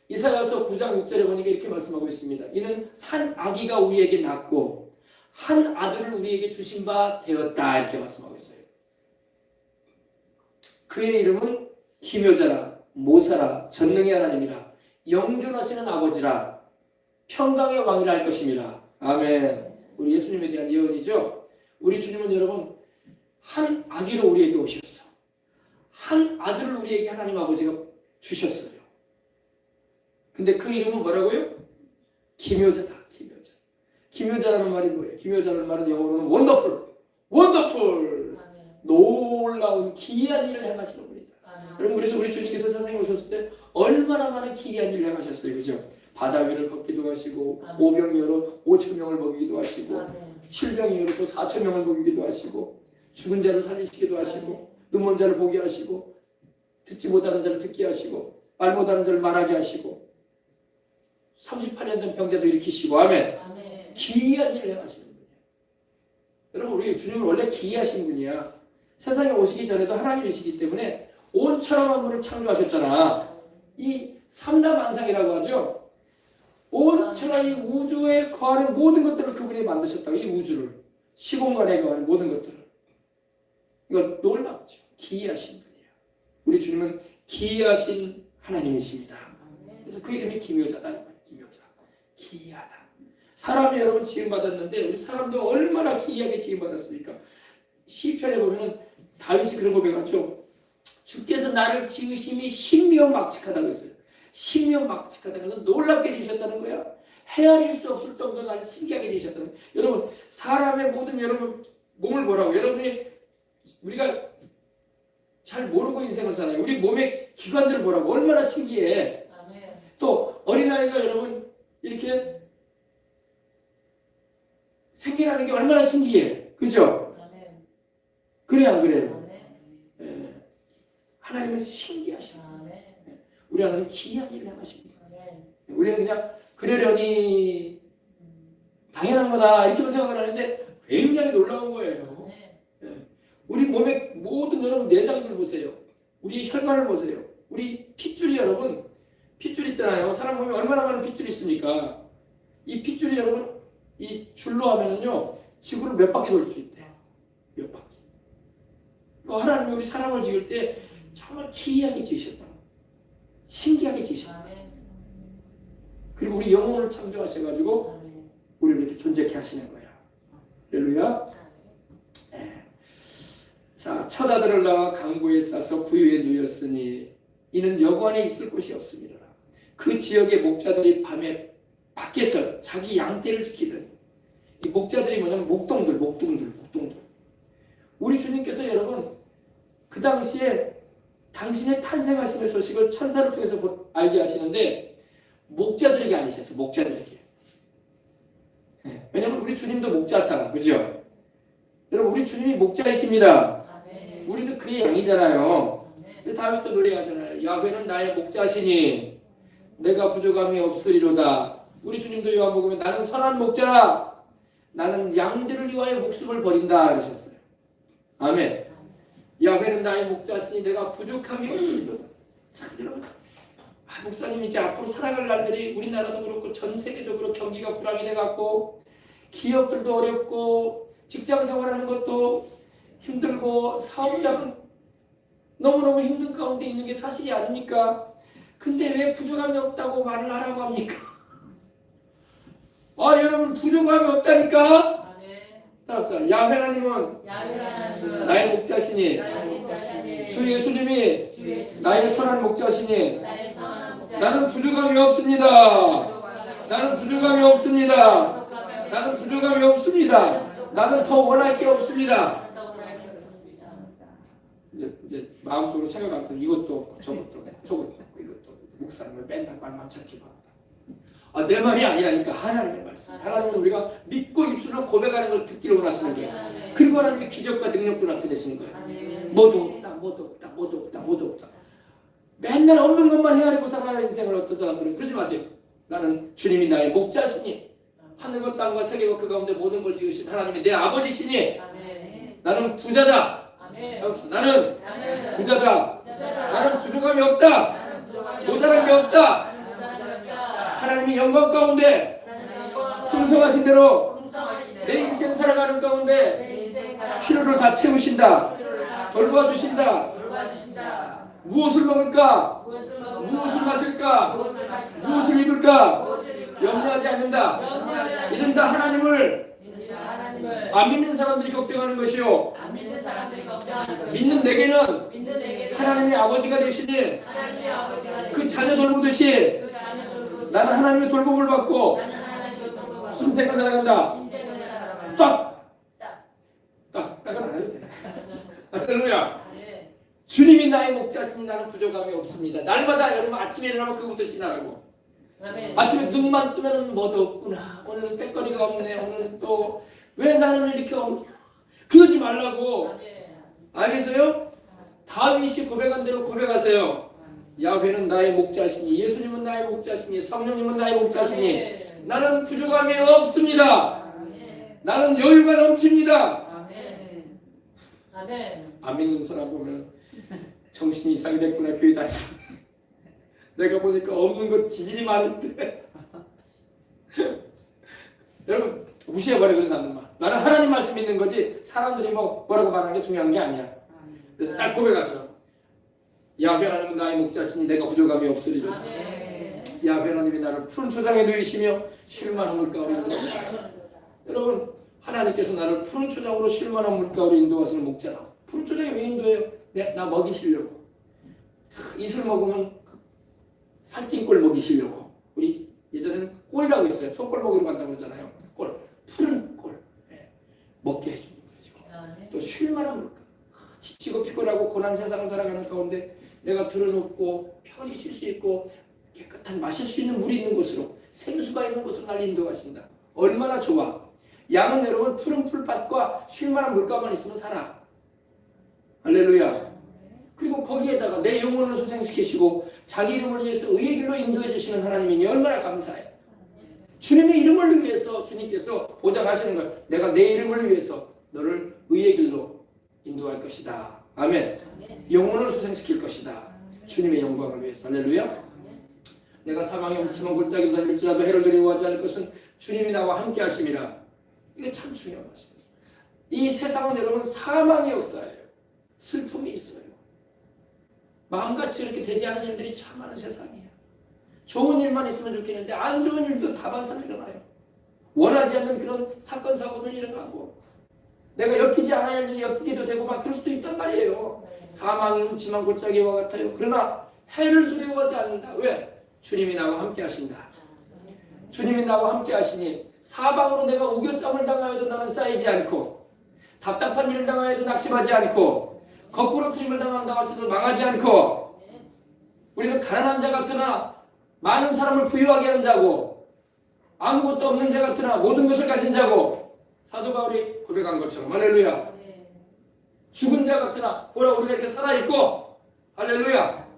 이사야서 9장 6절에 보니까 이렇게 말씀하고 있습니다. 이는 한 아기가 우리에게 낳고 한 아들을 우리에게 주신 바 되었다 이렇게 말씀하고 있어요. 그의 이름은 기묘자라 모사라 전능의 하나님이라 영존하시는 아버지라 평강의 왕이라 할 것입니다. 아멘. 우리 예수님에 대한 예언이죠. 우리 주님은 여러분 한 아기로 우리에게 오셨어. 한 아들을 우리에게 하나님 아버지가 주셨어요. 근데 그 이름은 뭐라고요? 기묘자다. 기묘자. 기묘자라는 말이 뭐예요? 기묘자라는 말은 영어로는 원더풀. 원더풀. 놀라운 기이한 일을 행하시는 분이다. 여러분 그래서 우리 주님께서 세상에 오셨을 때 얼마나 많은 기이한 일을 행하셨어요. 그죠? 바다 위를 걷기도 하시고 오병이어로 5천 명을 먹이기도 하시고 칠병이어로 또 4천 명을 먹이기도 하시고 죽은 자를 살리시기도 하시고 눈먼 자를 보게 하시고 듣지 못하는 자를 듣게 하시고 말 못하는 자를 말하게 하시고 38년 된 병자도 일으키시고 아멘. 기이한 일을 행하시는 분이에요. 여러분 우리 주님은 원래 기이하신 분이야. 세상에 오시기 전에도 하나님이시기 때문에 온 천하 만물을 창조하셨잖아. 이 삼다만상이라고 하죠. 온 천하 이 우주에 거하는 모든 것들을 그분이 만드셨다고. 이 우주를 시공간에 거하는 모든 것들을. 이거 놀랍죠. 기이하신 분이에요. 우리 주님은 기이하신 하나님이십니다. 그래서 그 이름이 기묘자다. 기묘자. 기이하다. 사람이 여러분 지음받았는데 우리 사람도 얼마나 기이하게 지음받았습니까? 시편에 보면은 다윗이 그런 고백하죠. 주께서 나를 지으심이 신묘막측하다고 했어요. 신묘막측하다고 해서 놀랍게 지으셨다는 거야. 헤아릴 수 없을 정도로 나를 신기하게 지으셨다는 거야. 여러분 사람의 모든 여러분 몸을 보라고. 여러분이 우리가 잘 모르고 인생을 살아요. 우리 몸의 기관들을 보라고. 얼마나 신기해. 또 어린아이가 여러분 이렇게 생겨나는 게 얼마나 신기해. 그죠? 그래 안 그래요? 예. 하나님은 신기하십니다. 우리 하나님 기이한 일을 행하십니다. 우리는 그냥 그러려니 당연한 거다 이렇게만 생각을 하는데 굉장히 놀라운 거예요. 예. 우리 몸의 모든 여러분 내장들 보세요. 우리 혈관을 보세요. 우리 핏줄이 여러분 핏줄 있잖아요. 사람 몸에 얼마나 많은 핏줄이 있습니까? 이 핏줄이 여러분 이 줄로 하면은요 지구를 몇 바퀴 돌 수 있대요. 몇 바퀴. 그러니까 하나님이 우리 사람을 지을 때 정말 기이하게 지으셨다. 신기하게 지으셨다. 그리고 우리 영혼을 창조하셔가지고 우리를 이렇게 존재케 하시는 거야. 할렐루야. 네. 자, 첫 아들을 낳아 강보에 싸서 구유에 누였으니 이는 여관에 있을 곳이 없습니다. 그 지역의 목자들이 밤에 밖에서 자기 양떼를 지키더니 이 목자들이 뭐냐면 목동들. 우리 주님께서 여러분 그 당시에 당신의 탄생하시는 소식을 천사를 통해서 알게 하시는데 목자들에게 아니셨어요. 목자들에게. 네. 왜냐하면 우리 주님도 목자사, 그죠? 여러분 우리 주님이 목자이십니다. 우리는 그의 양이잖아요. 다윗도 노래하잖아요. 야훼는 나의 목자시니 내가 부족함이 없으리로다. 우리 주님도 요한복음에 나는 선한 목자라. 나는 양들을 위하여 목숨을 버린다 그러셨어요. 아멘. 야훼는 나의 목자시니 내가 부족함이 없으리로다. 참 여러분, 목사님 이제 앞으로 살아갈 날들이 우리나라도 그렇고 전 세계적으로 경기가 불황이 돼갖고 기업들도 어렵고 직장 생활하는 것도 힘들고 사업자는 너무너무 힘든 가운데 있는 게 사실이 아닙니까? 근데 왜 부족함이 없다고 말을 하라고 합니까? 여러분 부족함이 없다니까? 따라서 야훼 하나님은 나의 목자시니 주 예수님이 나의 선한 목자시니 나는 부족함이 없습니다. 나는 부족함이 없습니다. 나는 부족함이 없습니다. 나는 더 원할 게 없습니다. 이제 마음속으로 생각할 때 이것도 없고 저것도 없고 이것도 목사님을 맨날 말만 찾기 바란다. 내 말이 아니라니까 하나님의 말씀. 하나님은 우리가 믿고 입술로 고백하는 걸 듣기를 원하시는 거예요. 그리고 하나님의 기적과 능력도 나타내시는 거예요. 모두 없다. 맨날 없는 것만 헤아리고 살아가는 인생을 어떤 사람들은 그러지 마세요. 나는 주님이 나의 목자시니 하늘과 땅과 세계와 그 가운데 모든 걸 지으신 하나님이 내 아버지시니 나는 부자다. 나는 부자다. 나는 부족함이 없다. 모자란 게 없다. 하나님이 영광 가운데 풍성하신 대로 내 인생 살아가는 가운데 필요를 다 채우신다. 돌봐주신다. 돌봐주신다. 무엇을 먹을까? 무엇을 먹을까? 무엇을 마실까? 무엇을 마실까? 무엇을 입을까? 무엇을 입을까? 염려하지 않는다. 염려하지 않는다. 이는 다 하나님을 이는 다 하나님을 안 믿는 사람들이 걱정하는 것이요. 안 믿는 사람들이 걱정하는 것이다. 믿는 내게는 믿는 내게는 하나님의 아버지가 되시니 하나님의 아버지가 그 자녀 돌보듯이 그 자녀 돌보듯이 나는 하나님의 돌봄을 받고 나는 하나님의 돌보고 인생을 살아간다. 인생을 살아가는 딱은 안 해도 돼. 할렐루야. 네. 주님이 나의 목자시니 나는 부족함이 없습니다. 날마다 여러분 아침에 일어나면 그거부터 시작하고 아멘. 아침에 눈만 뜨면 뭐도 없구나. 오늘은 뗄거리가 없네. 오늘은 또 왜 나는 이렇게 없냐. 그러지 말라고. 아멘. 알겠어요? 다윗이 고백한 대로 고백하세요. 야훼는 나의 목자시니 예수님은 나의 목자시니 성령님은 나의 목자시니 나는 부족함이 없습니다. 아멘. 나는 여유가 넘칩니다. 아멘. 아멘. 안 믿는 사람 보면 정신이 이상이 됐구나 교회 다니서 내가 보니까 없는 것 지질이 많은데 여러분 무시해버려. 그러지 않는 말. 나는 하나님 말씀 믿는 거지 사람들이 뭐라고 말하는 게 중요한 게 아니야. 그래서 딱 고백하세요. 야훼 하나님은 나의 목자시니 내가 부족함이 없으리로다. 아멘. 야훼 하나님이 나를 푸른 초장에 누이시며 쉴만한 물가로 인도하시라. 여러분 하나님께서 나를 푸른 초장으로 쉴만한 물가로 인도하시는 목자라. 푸른 초장에 왜 인도해요? 나 먹이시려고. 이슬 먹으면 살찐 꼴 먹이시려고. 우리 예전에는 꼴이라고 했어요. 손꼴 먹으러 간다고 그러잖아요. 꼴, 푸른 꼴 먹게 해주는 거죠. 또 쉴만한 물가. 지치고 피곤하고 고난 세상을 살아가는 가운데 내가 들어눕고 편히 쉴 수 있고 깨끗한 마실 수 있는 물이 있는 곳으로 생수가 있는 곳으로 날 인도하신다. 얼마나 좋아. 양은 여러분 푸른 풀밭과 쉴만한 물가만 있으면 살아. 할렐루야. 그리고 거기에다가 내 영혼을 소생시키시고 자기 이름을 위해서 의의 길로 인도해 주시는 하나님이니 얼마나 감사해요. 주님의 이름을 위해서 주님께서 보장하시는 거예요. 내가 내 이름을 위해서 너를 의의 길로 인도할 것이다. 아멘. 영혼을 소생시킬 것이다. 주님의 영광을 위해서. 할렐루야. 내가 사망의 음침한 골짜기로 달릴지라도 해를 두려워하지 않을 것은 주님이 나와 함께 하심이라. 이게 참 중요한 것입니다. 이 세상은 여러분 사망의 역사예요. 슬픔이 있어요. 마음같이 이렇게 되지 않은 일들이 참 많은 세상이에요. 좋은 일만 있으면 좋겠는데 안 좋은 일도 다반사로 일어나요. 원하지 않는 그런 사건 사고는 일어나고 내가 엮이지 않아야 할 일이 엮이기도 되고 막 그럴 수도 있단 말이에요. 사망이 음침한 골짜기와 같아요. 그러나 해를 두려워하지 않는다. 왜? 주님이 나와 함께 하신다. 주님이 나와 함께 하시니 사방으로 내가 우겨싸움을 당하여도 나는 쌓이지 않고 답답한 일을 당하여도 낙심하지 않고 거꾸로 투입을 당한다 할지도 망하지 않고 우리는 가난한 자 같으나 많은 사람을 부유하게 하는 자고 아무것도 없는 자 같으나 모든 것을 가진 자고 사도 바울이 고백한 것처럼 할렐루야. 죽은 자 같으나 보라 우리가 이렇게 살아있고 할렐루야.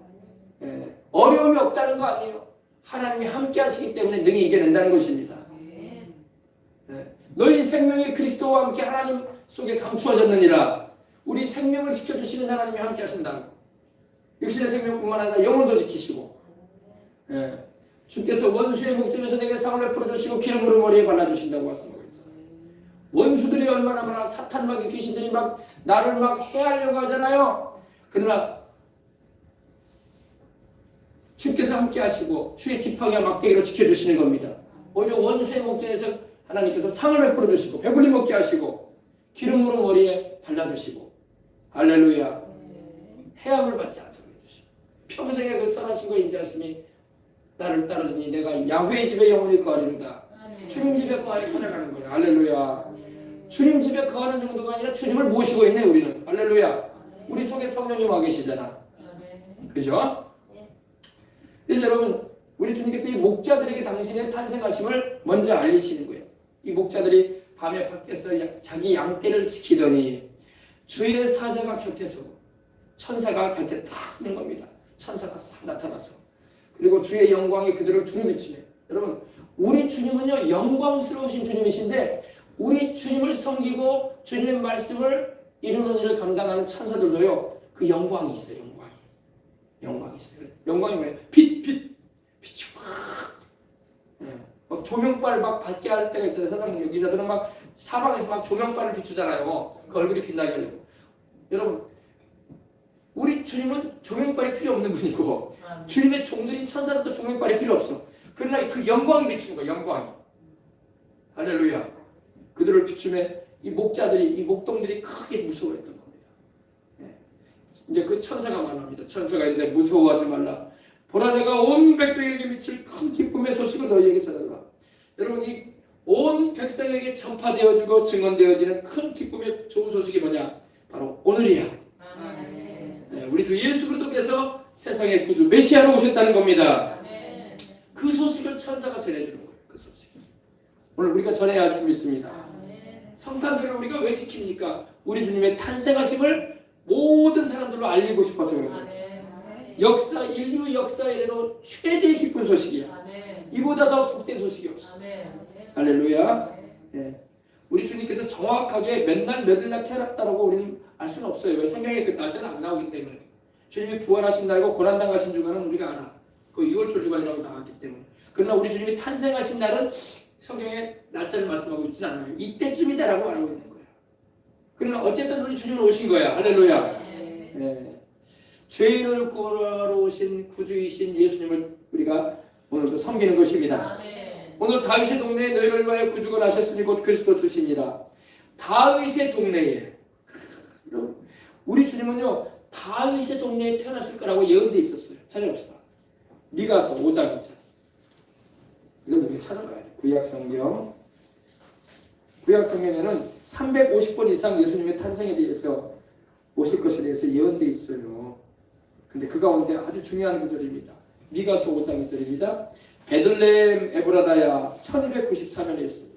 어려움이 없다는 거 아니에요. 하나님이 함께 하시기 때문에 능히 이겨낸다는 것입니다. 너희 생명이 그리스도와 함께 하나님 속에 감추어졌느니라. 우리 생명을 지켜주시는 하나님이 함께 하신다고. 육신의 생명뿐만 아니라 영혼도 지키시고 주께서 원수의 목전에서 내게 상을 풀어주시고 기름으로 머리에 발라주신다고 말씀하고 있잖아요. 원수들이 얼마나 많아. 사탄 막 귀신들이 막 나를 막 해하려고 하잖아요. 그러나 주께서 함께 하시고 주의 지팡이와 막대기로 지켜주시는 겁니다. 오히려 원수의 목전에서 하나님께서 상을 베풀어 주시고 배불리 먹게 하시고 기름으로 머리에 발라주시고 할렐루야. 해함을 받지 않도록 해주시고 평생에 그 선하신 거 인자하심이 나를 따르니 내가 야훼의 집에 영원히 거하리로다. 주님 집에 거하여 살아가는 거예요. 할렐루야. 주님 집에 거하는 정도가 아니라 주님을 모시고 있네 우리는. 할렐루야. 우리 속에 성령이 와 계시잖아. 그죠? 그래서 여러분 우리 주님께서 이 목자들에게 당신의 탄생하심을 먼저 알리시는 거예요. 이 목자들이 밤에 밖에서 자기 양떼를 지키더니 주의 사자가 곁에 서고 천사가 곁에 딱 서는 겁니다. 천사가 싹 나타났어. 그리고 주의 영광이 그들을 두루비치네. 여러분 우리 주님은요 영광스러우신 주님이신데 우리 주님을 섬기고 주님의 말씀을 이루는 일을 감당하는 천사들도요 그 영광이 있어요. 영광이 있어요. 영광이 뭐예요? 빛이 막 조명빨 막 밝게 할 때가 있잖아요. 세상 여기자들은 막 사방에서 막 조명빨을 비추잖아요. 그 얼굴이 빛나게 하려고. 여러분 주님은 조명빨이 필요 없는 분이고 주님의 종들인 천사들도 조명빨이 필요 없어. 그러나 그 영광이 비추는 거야. 영광이. 할렐루야. 그들을 비추며 이 목자들이 이 목동들이 크게 무서워했던 겁니다. 네. 이제 그 천사가 말합니다. 천사가 이르되 무서워하지 말라. 보라 내가 온 백성에게 미칠 큰 기쁨의 소식을 너희에게 전하노라. 여러분 이 온 백성에게 전파되어지고 증언되어지는 큰 기쁨의 좋은 소식이 뭐냐? 바로 오늘이야. 네, 우리 주 예수 그리스도께서 세상의 구주 메시아로 오셨다는 겁니다. 그 소식을 천사가 전해주는 거예요. 그 소식. 오늘 우리가 전해야 할 줄 믿습니다. 성탄절을 우리가 왜 지킵니까? 우리 주님의 탄생하심을 모든 사람들로 알리고 싶어서 그런 거예요. 인류 역사 이래로 최대의 기쁜 소식이야. 이보다 더 복된 소식이 없어. 할렐루야. 네. 우리 주님께서 정확하게 맨날 몇일날 태어났다라고 우리는 알 수는 없어요. 왜? 성경에 그 날짜는 안 나오기 때문에. 주님이 부활하신 날이고 고난당하신 주간은 우리가 알아. 그 6월절 주간이라고 나왔기 때문에. 그러나 우리 주님이 탄생하신 날은 성경에 날짜를 말씀하고 있지는 않아요. 이때쯤이다라고 말하고 있는 거예요. 그러나 어쨌든 우리 주님은 오신 거야. 할렐루야. 네. 죄인을 구원하러 오신 구주이신 예수님을 우리가 오늘도 섬기는 것입니다. 오늘 다윗의 동네에 너희를 위하여 구주가 나셨으니 곧 그리스도 주시니라. 다윗의 동네에 우리 주님은요 다윗의 동네에 태어났을 거라고 예언돼 있었어요. 찾아봅시다. 미가서 5장이죠. 이건 우리가 찾아봐야 돼. 구약성경에는 350번 이상 예수님의 탄생에 대해서 오실 것에 대해서 예언돼 있어요. 근데 그 가운데 아주 중요한 구절입니다. 미가서 5장 2절입니다. 베들레헴 에브라다야 1294년에 있습니다.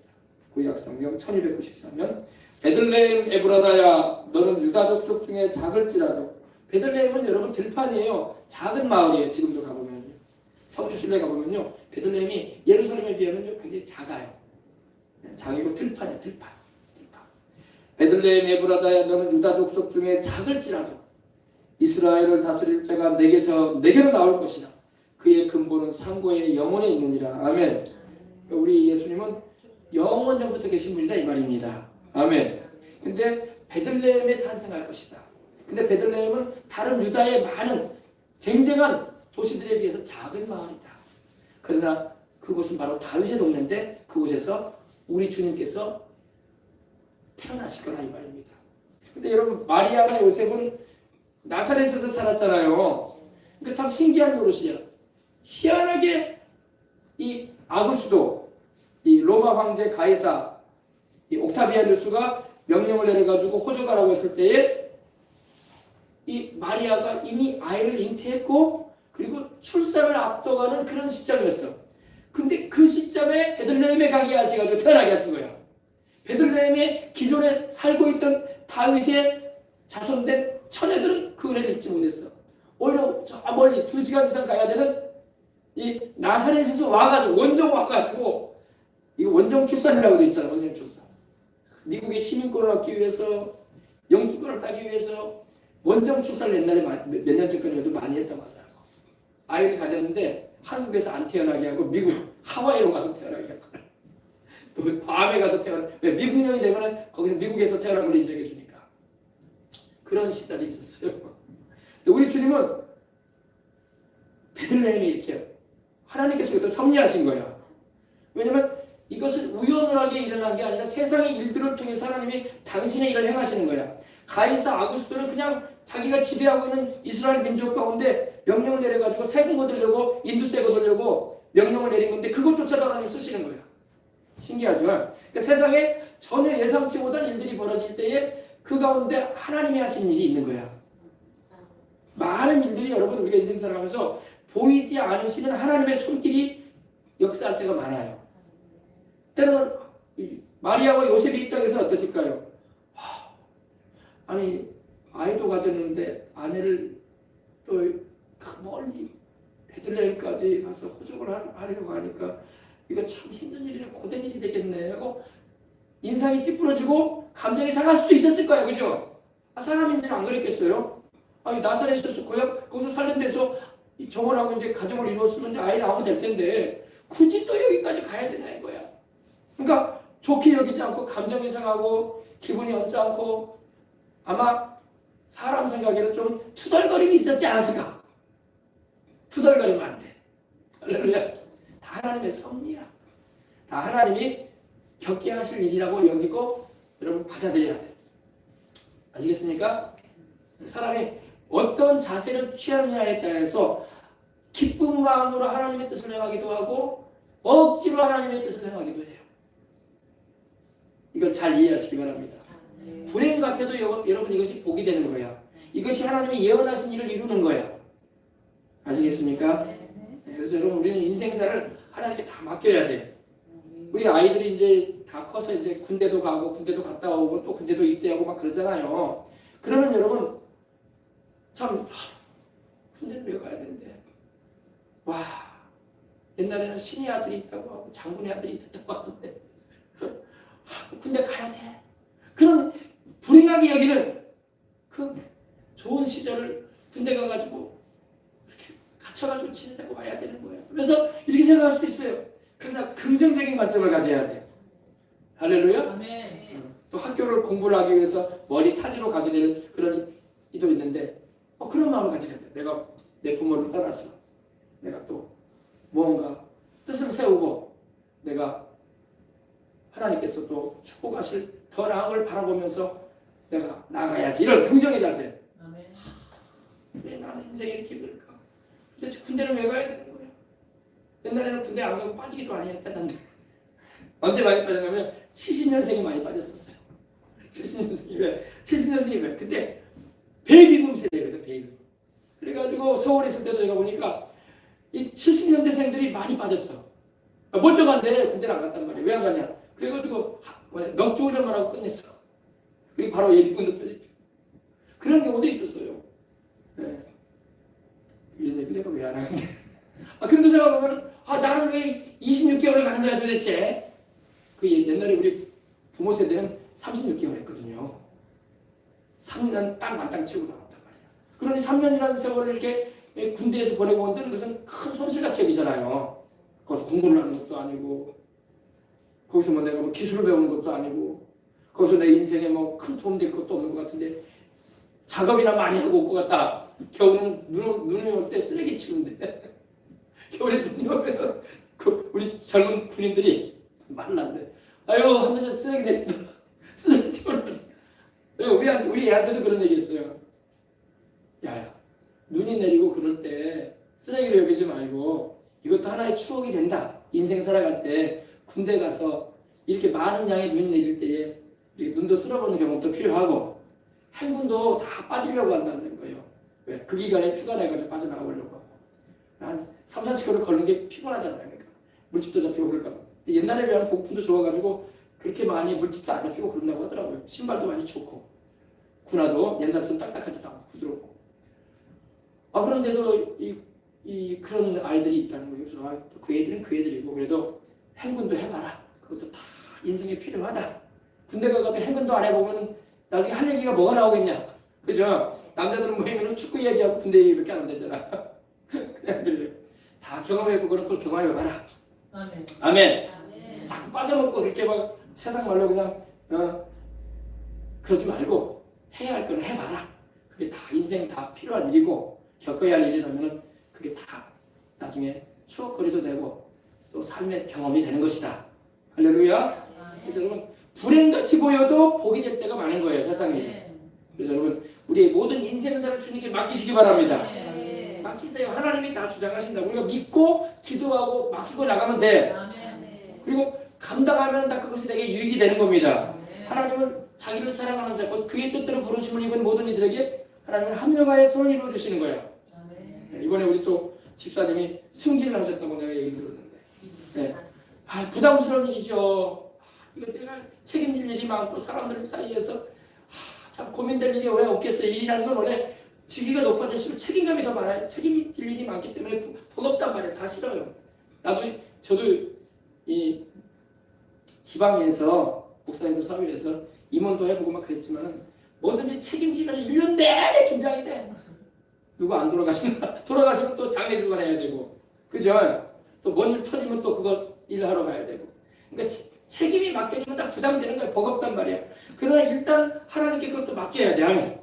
구약성경 1294년. 베들레헴 에브라다야 너는 유다족 속 중에 작을지라도. 베들레헴은 여러분 들판이에요. 작은 마을이에요. 지금도 가보면요. 성주 순례 가보면요. 베들레헴이 예루살렘에 비하면 굉장히 작아요. 작이고 들판이에요. 들판. 베들레헴 에브라다야 너는 유다족 속 중에 작을지라도 이스라엘을 다스릴 자가 내게로 나올 것이라. 그의 근본은 상고의 영혼에 있느니라. 아멘. 우리 예수님은 영원 전부터 계신 분이다 이 말입니다. 아멘. 근데 베들레헴에 탄생할 것이다. 근데 베들레헴은 다른 유다의 많은 쟁쟁한 도시들에 비해서 작은 마을이다. 그러나 그곳은 바로 다윗의 동네인데 그곳에서 우리 주님께서 태어나실 거라 이 말입니다. 근데 여러분 마리아나 요셉은 나사렛에서 살았잖아요. 그러니까 참 신기한 노릇이야. 희한하게 이 아구스도 이 로마 황제 가이사 이 옥타비아누스가 명령을 내려가지고 호적하라고 했을 때에 이 마리아가 이미 아이를 잉태했고 그리고 출산을 앞둬가는 그런 시점이었어. 근데 그 시점에 베들레헴에 가게 하셔가지고 태어나게 하신 거야. 베들레헴에 기존에 살고 있던 다윗의 자손된 처녀들은 그 은혜를 잊지 못했어. 오히려 저 멀리 2시간 이상 가야 되는 이 나사렛에서 와가지고 원정 와가지고 이거 원정 출산이라고 돼 있잖아. 원정 출산. 미국의 시민권을 얻기 위해서 영주권을 따기 위해서 원정 출산을 옛날에 몇 년 전까지도 많이 했다고 하더라고. 아이를 가졌는데 한국에서 안 태어나게 하고 미국 하와이로 가서 태어나게 하고 또 괌에 가서 태어나. 왜 미국령이 되면은 거기서 미국에서 태어난 걸 인정해 주니까 그런 시절이 있었어요. 근데 우리 주님은 베들레헴에 이렇게 하나님께서 그것도 섭리하신 거야. 왜냐면 이것은 우연하게 일어난 게 아니라 세상의 일들을 통해서 하나님이 당신의 일을 행하시는 거야. 가이사 아구스토는 그냥 자기가 지배하고 있는 이스라엘 민족 가운데 명령을 내려가지고 세금 거두려고 인두세 거두려고 명령을 내린 건데 그것조차도 하나님이 쓰시는 거야. 신기하죠? 그러니까 세상에 전혀 예상치 못한 일들이 벌어질 때에 그 가운데 하나님이 하시는 일이 있는 거야. 많은 일들이 여러분 우리가 인생 살아가면서 보이지 않으시는 하나님의 손길이 역사할 때가 많아요. 때로는 마리아와 요셉의 입장에서는 어땠을까요? 아니 아이도 가졌는데 아내를 또 멀리 베들레헴까지 가서 호적을 하려고 하니까 이거 참 힘든 일이네, 고된 일이 되겠네 하고 인상이 찌푸러지고 감정이 상할 수도 있었을 거예요. 그죠? 사람인지는 안 그랬겠어요? 아니 나사렛에서 거기서 살던 데서 정원하고 이제 가정을 이루었으면 이제 아이 나오면 될 텐데 굳이 또 여기까지 가야 되나 이거야. 그러니까 좋게 여기지 않고 감정이 상하고 기분이 언짢고 아마 사람 생각에는 좀 투덜거림이 있었지 않았을까? 투덜거리면 안 돼. 할렐루야. 다 하나님의 섭리야. 다 하나님이 겪게 하실 일이라고 여기고 여러분 받아들여야 돼. 아시겠습니까? 사람이 어떤 자세를 취하느냐에 따라서 기쁜 마음으로 하나님의 뜻을 행하기도 하고 억지로 하나님의 뜻을 행하기도 해요. 이걸 잘 이해하시기 바랍니다. 불행 같아도 여러분 이것이 복이 되는 거야. 이것이 하나님의 예언하신 일을 이루는 거야. 아시겠습니까? 그래서 여러분 우리는 인생사를 하나님께 다 맡겨야 돼. 우리 아이들이 이제 다 커서 이제 군대도 가고 군대도 갔다 오고 또 군대도 입대하고 막 그러잖아요. 그러면 여러분 참 군대는 왜 가야 되는데? 와 옛날에는 신의 아들이 있다고 하고 장군의 아들이 있다고 하는데 군대 가야 돼. 그런 불행하게 여기는 그 좋은 시절을 군대 가가지고 이렇게 갇혀가지고 지내다가 와야 되는 거예요. 그래서 이렇게 생각할 수도 있어요. 그러나 긍정적인 관점을 가져야 돼. 할렐루야. 아멘. 또 학교를 공부를 하기 위해서 머리 타지로 가게 될 그런 이도 있는데 그런 마음을 가져야 돼. 내가 내 부모를 떠났어. 내가 또 무언가 뜻을 세우고 내가 하나님께서 또 축복하실 더 나은 걸 바라보면서 내가 나가야지. 이런 긍정의 자세. 아멘. 왜 나는 인생이 이렇게 힘들까? 도대체 군대는 왜 가야 되는 거야? 옛날에는 군대 안 가고 빠지기도 많이 했다는데 언제 많이 빠졌냐면 70년생이 많이 빠졌었어요. 70년생이 왜? 70년생이 왜? 그때 베이비붐 세대거든. 베이비붐. 그래가지고 서울에 있을 때도 제가 보니까 이 70년대생들이 많이 빠졌어. 멀쩡한데 군대를 안 갔단 말이야. 왜 안 가냐? 그래가지고 넉 주려만 하고 끝냈어. 그리고 바로 예비군도 펴집혀. 그런 경우도 있었어요. 네. 이런 얘기 내가 왜 안 하는데? 그런데 제가 보면 나는 왜 26개월을 가는 거야 도대체? 그 옛날에 우리 부모 세대는 36개월 했거든요. 3년 딱 만땅 치고 나왔단 말이야. 그러니 3년이라는 세월을 이렇게 군대에서 보내고 온다는 것은 큰 손실같이 여기잖아요. 거기서 공부를 하는 것도 아니고 거기서 뭐 내가 뭐 기술을 배우는 것도 아니고 거기서 내 인생에 뭐 큰 도움 될 것도 없는 것 같은데 작업이나 많이 하고 올 것 같다. 겨울에는 눈이 올 때 쓰레기 치운데 겨울에 눈이 오면 우리 젊은 군인들이 말란데 아유 하면서 쓰레기 내린다. 쓰레기 치우는 우리 애한테도 그런 얘기 했어요. 야야 눈이 내리고 그럴 때 쓰레기를 여기지 말고 이것도 하나의 추억이 된다. 인생 살아갈 때 군대 가서 이렇게 많은 양의 눈이 내릴 때에 눈도 쓸어보는 경험도 필요하고 행군도 다 빠지려고 한다는 거예요. 왜? 그 기간에 휴가 내가지고 빠져나가려고 하고 한 3, 40km 걸는 게 피곤하잖아요. 그러니까 물집도 잡히고 그럴까 봐. 옛날에 비하면 복분도 좋아가지고 그렇게 많이 물집도 안 잡히고 그런다고 하더라고요. 신발도 많이 좋고 군화도 옛날처럼 딱딱하지도 않고 부드럽고 그런데도 그런 아이들이 있다는 거예요. 그래서 그 애들은 그 애들이고 그래도 행군도 해봐라. 그것도 다 인생에 필요하다. 군대 가가지고 행군도 안 해보면 나중에 할 얘기가 뭐가 나오겠냐. 그죠? 남자들은 모이면 축구 얘기하고 군대 얘기밖에 안 되잖아. 그냥 그래요. 다 경험해보고 그런 걸 경험해봐라. 아멘. 아멘. 아멘. 자꾸 빠져먹고 그렇게 막 세상 말로 그냥 그러지 말고 해야 할 건 해봐라. 그게 다 인생 다 필요한 일이고 겪어야 할 일이라면 그게 다 나중에 추억거리도 되고 또 삶의 경험이 되는 것이다. 할렐루야. 그래서 여러분 불행같이 보여도 복이 될 때가 많은 거예요. 세상에. 그래서 여러분 우리의 모든 인생사를 주님께 맡기시기 바랍니다. 맡기세요. 하나님이 다 주장하신다고. 우리가 믿고 기도하고 맡기고 나가면 돼. 그리고 감당하면 다 그것이 내게 유익이 되는 겁니다. 하나님은 자기를 사랑하는 자, 곧 그의 뜻대로 부르심을 입은 모든 이들에게 하나님은 한명하여 손을 이루어 주시는 거예요. 이번에 우리 또 집사님이 승진을 하셨다고 내가 얘기 들었는데, 네. 부담스러운 일이죠. 이거 내가 책임질 일이 많고 사람들 사이에서 참 고민될 일이 왜 없겠어요. 일이라는 건 원래 직위가 높아질수록 책임감이 더 많아요. 책임질 일이 많기 때문에 버겁단 말이에요. 다 싫어요. 저도 이 지방에서 목사님들 사회에서 임원도 해보고 막 그랬지만은 뭐든지 책임지면 1년 내내 긴장이 돼. 누구 안 돌아가시면 또 장례 주관해야 되고, 그죠? 또 뭔 일 터지면 또 그거 일하러 가야 되고. 그러니까 책임이 맡겨지면 다 부담되는 거예요. 버겁단 말이에요. 그러나 일단 하나님께 그것도 맡겨야 돼. 아멘.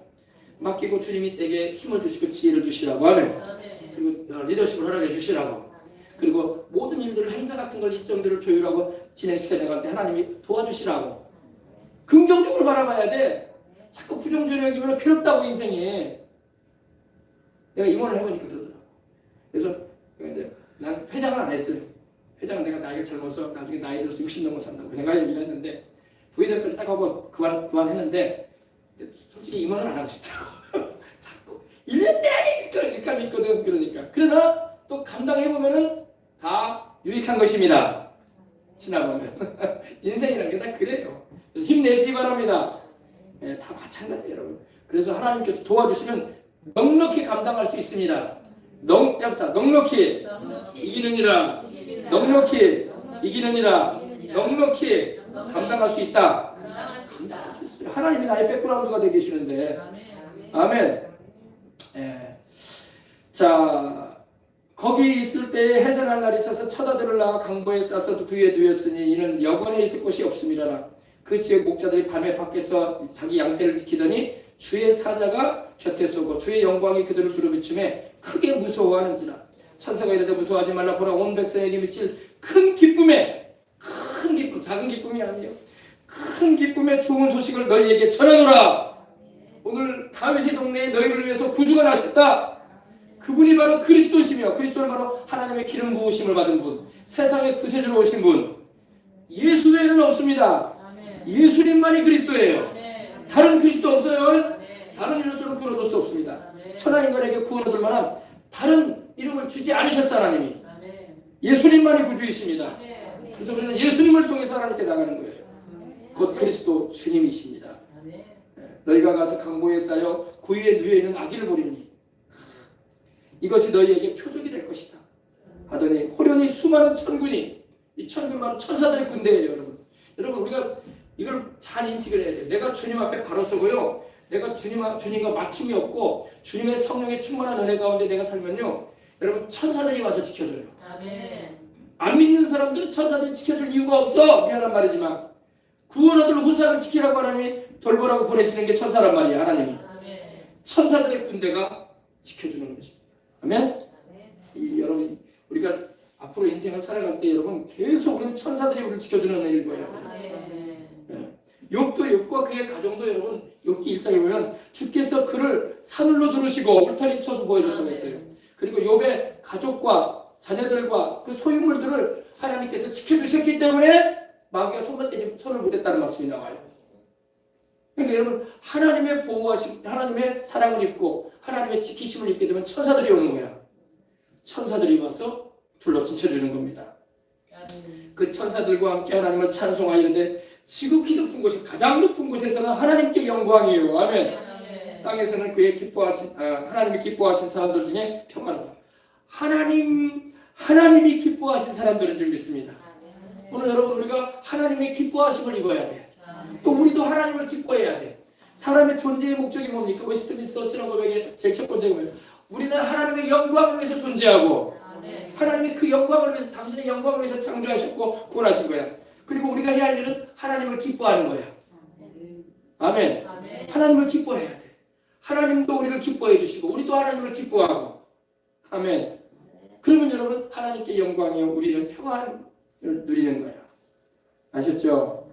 맡기고 주님이 내게 힘을 주시고 지혜를 주시라고 하면, 그리고 리더십을 허락해 주시라고, 그리고 모든 일들 행사 같은 걸 일정들을 조율하고 진행시켜 나갈 때 하나님이 도와주시라고 긍정적으로 바라봐야 돼. 자꾸 부정적으로 여기면 괴롭다고 인생이. 내가 임원을 해보니까 그러더라고. 그래서 난 회장을 안 했어요. 회장은 내가 나이가 젊어서 나중에 나이 들어서 60 넘어 산다고 내가 얘기를 했는데, 부회장까지 딱 하고 그만했는데, 솔직히 임원을 안 하고 싶더라고. 자꾸 1년 내내 일감 있거든. 그러나 또 감당해보면은 다 유익한 것입니다. 지나보면. 인생이라는 게 다 그래요. 그래서 힘내시기 바랍니다. 예, 다 마찬가지예요, 여러분. 그래서 하나님께서 도와주시면 넉넉히 감당할 수 있습니다. 넉넉히 이기느니라. 넉넉히 이기느니라. 넉넉히 감당할 수 있다. 감당할 수 있어요. 하나님이 나의 백그라운드가 되게 계시는데. 아멘. 예. 자, 거기 있을 때에 해산할 날이 있어서 처다들을 낳아 강보에 싸서 그 위에 누였으니 이는 여관에 있을 곳이 없음이라라. 그 지역 목자들이 밤에 밖에서 자기 양떼를 지키더니 주의 사자가 곁에 서고 주의 영광이 그들을 두루비춤에 크게 무서워하는지라. 천사가 이르되 무서워하지 말라. 보라, 온 백성에게 미칠 큰 기쁨에, 큰 기쁨, 작은 기쁨이 아니에요. 큰 기쁨의 좋은 소식을 너희에게 전하노라. 오늘 다윗의 동네에 너희를 위해서 구주가 나셨다. 그분이 바로 그리스도시며, 그리스도는 바로 하나님의 기름 부으심을 받은 분, 세상의 구세주로 오신 분. 예수 외에는 없습니다. 예수님만이 그리스도예요. 다른 그리스도 없어요. 다른 이름으로 구원받을 수 없습니다. 천하 인간에게 구원받을 만한 다른 이름을 주지 않으셨어 하나님이. 예수님만이 구주이십니다. 그래서 우리는 예수님을 통해서 하나님께 나가는 거예요. 곧 그리스도 주님이십니다. 너희가 가서 강보에 쌓여 구유에 누여있는 아기를 보리니 이것이 너희에게 표적이 될 것이다 하더니 호련히 수많은 천군이, 이 천군 바로 천사들의 군대예요. 여러분 우리가 이걸 잘 인식을 해야 돼요. 내가 주님 앞에 바로 서고요, 내가 주님과 막힘이 없고 주님의 성령의 충만한 은혜 가운데 내가 살면요, 여러분 천사들이 와서 지켜줘요. 아멘. 안 믿는 사람들은 천사들이 지켜줄 이유가 없어. 미안한 말이지만 구원 얻을 후사를 지키라고 하나님이 돌보라고 보내시는 게 천사란 말이야. 하나님이. 아멘. 천사들의 군대가 지켜주는 것입니다. 아멘. 여러분 우리가 앞으로 인생을 살아갈 때 여러분 계속 우리는 천사들이 우리를 지켜주는 은혜일 거예요. 욥과 그의 가정도 여러분 욥기 1장에 보면 주께서 그를 사늘로 두르시고 울타리 쳐서 보여줬다고 했어요. 그리고 욥의 가족과 자녀들과 그 소유물들을 하나님께서 지켜주셨기 때문에 마귀가 손을 못 댔다는 말씀이 나와요. 그러니까 여러분 하나님의 보호하심, 하나님의 사랑을 입고 하나님의 지키심을 입게 되면 천사들이 오는 거야. 천사들이 와서 둘러친쳐주는 겁니다. 그 천사들과 함께 하나님을 찬송하여 이르되 지극히 높은 곳이 가장 높은 곳에서는 하나님께 영광이에요. 아멘. 땅에서는 그의 하나님이 기뻐하신 사람들 중에 평안하다. 하나님이 기뻐하신 사람들인 줄 믿습니다. 오늘 여러분 우리가 하나님의 기뻐하심을 입어야 돼. 또 우리도 하나님을 기뻐해야 돼. 사람의 존재의 목적이 뭡니까? 웨스트민스터 신앙고백의 제일 첫 번째가 뭐예요? 우리는 하나님의 영광을 위해서 존재하고 하나님이 그 영광을 위해서, 당신의 영광을 위해서 창조하셨고 구원하신 거야. 그리고 우리가 해야 할 일은 하나님을 기뻐하는 거야. 아멘. 하나님을 기뻐해야 돼. 하나님도 우리를 기뻐해 주시고 우리도 하나님을 기뻐하고. 아멘. 그러면 여러분 하나님께 영광이요 우리는 평안을 누리는 거야. 아셨죠?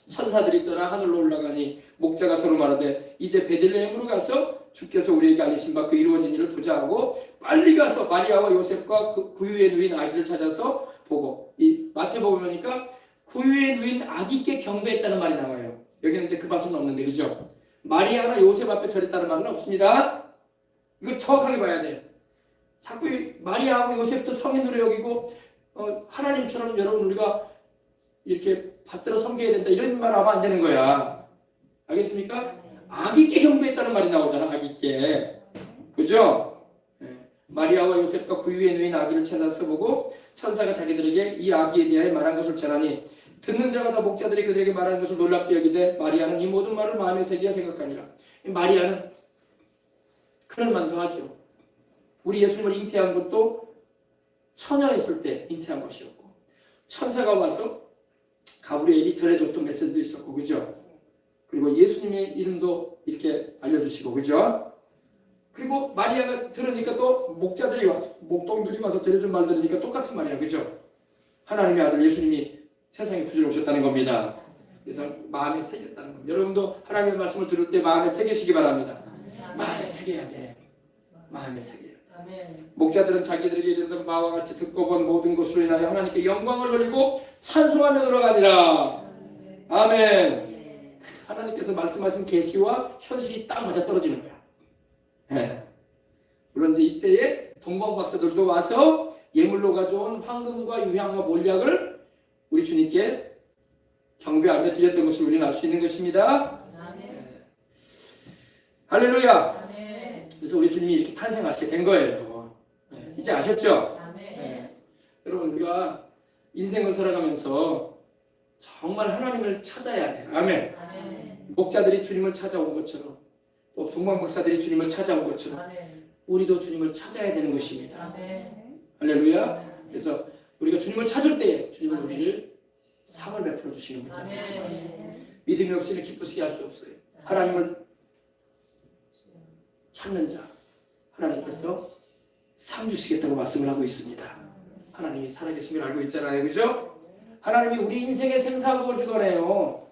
천사들이 떠나 하늘로 올라가니 목자가 서로 말하되 이제 베들레헴으로 가서 주께서 우리에게 알리신 바 그 이루어진 일을 보자 하고 빨리 가서 마리아와 요셉과 그 구유에 누인 아기를 찾아서 보고, 이 마태복음 보니까 구유에 누인 아기께 경배했다는 말이 나와요. 여기는 이제 그 말씀은 없는데, 그죠? 마리아나 요셉 앞에 절했다는 말은 없습니다. 이걸 정확하게 봐야 돼요. 자꾸 마리아하고 요셉도 성인으로 여기고 하나님처럼 여러분 우리가 이렇게 받들어 섬겨야 된다 이런 말 하면 안 되는 거야. 알겠습니까? 아기께 경배했다는 말이 나오잖아. 아기께. 그죠? 마리아와 요셉과 구유에 누인 아기를 찾아서 보고 천사가 자기들에게 이 아기에 대하여 말한 것을 전하니 듣는 자가 다 목자들이 그들에게 말하는 것을 놀랍게 여기되 마리아는 이 모든 말을 마음에 새기야 생각하니라. 마리아는 그럴 만도 하죠. 우리 예수님을 잉태한 것도 처녀였을 때 잉태한 것이었고 천사가 와서 가브리엘이 전해줬던 메시지도 있었고, 그죠? 그리고 예수님의 이름도 이렇게 알려주시고, 그죠? 그리고 마리아가 들으니까 또 목자들이 와서, 목동들이 와서 전해준 말 들으니까 똑같은 말이야, 그죠? 하나님의 아들 예수님이 세상에 구주로 오셨다는 겁니다. 그래서 마음에 새겼다는 겁니다. 여러분도 하나님의 말씀을 들을 때 마음에 새기시기 바랍니다. 마음에 새겨야 돼. 마음에 새겨야 돼. 목자들은 자기들에게 이르는 바와 같이 듣고 본 모든 것으로 인하여 하나님께 영광을 돌리고 찬송하며 돌아가니라. 아멘. 하나님께서 말씀하신 계시와 현실이 딱 맞아 떨어지는 거야. 네. 물론 이제 이때에 동방 박사들도 와서 예물로 가져온 황금과 유향과 몰약을 우리 주님께 경배하며 드렸던 것을 우리는 알 수 있는 것입니다. 네. 할렐루야. 그래서 우리 주님이 이렇게 탄생하시게 된 거예요. 네. 이제 아셨죠? 네. 여러분 우리가 인생을 살아가면서 정말 하나님을 찾아야 돼요. 아멘. 목자들이 주님을 찾아온 것처럼 또 동방 박사들이 주님을 찾아온 것처럼 우리도 주님을 찾아야 되는 것입니다. 할렐루야. 그래서 우리가 주님을 찾을 때 주님은 우리를 상을 베풀어 주시는 분이다. 믿음이 없이는 기쁘시게 할 수 없어요. 하나님을 찾는 자 하나님께서 상 주시겠다고 말씀을 하고 있습니다. 하나님이 살아계신 걸 알고 있잖아요. 그죠? 하나님이 우리 인생의 생사복을 주거네요.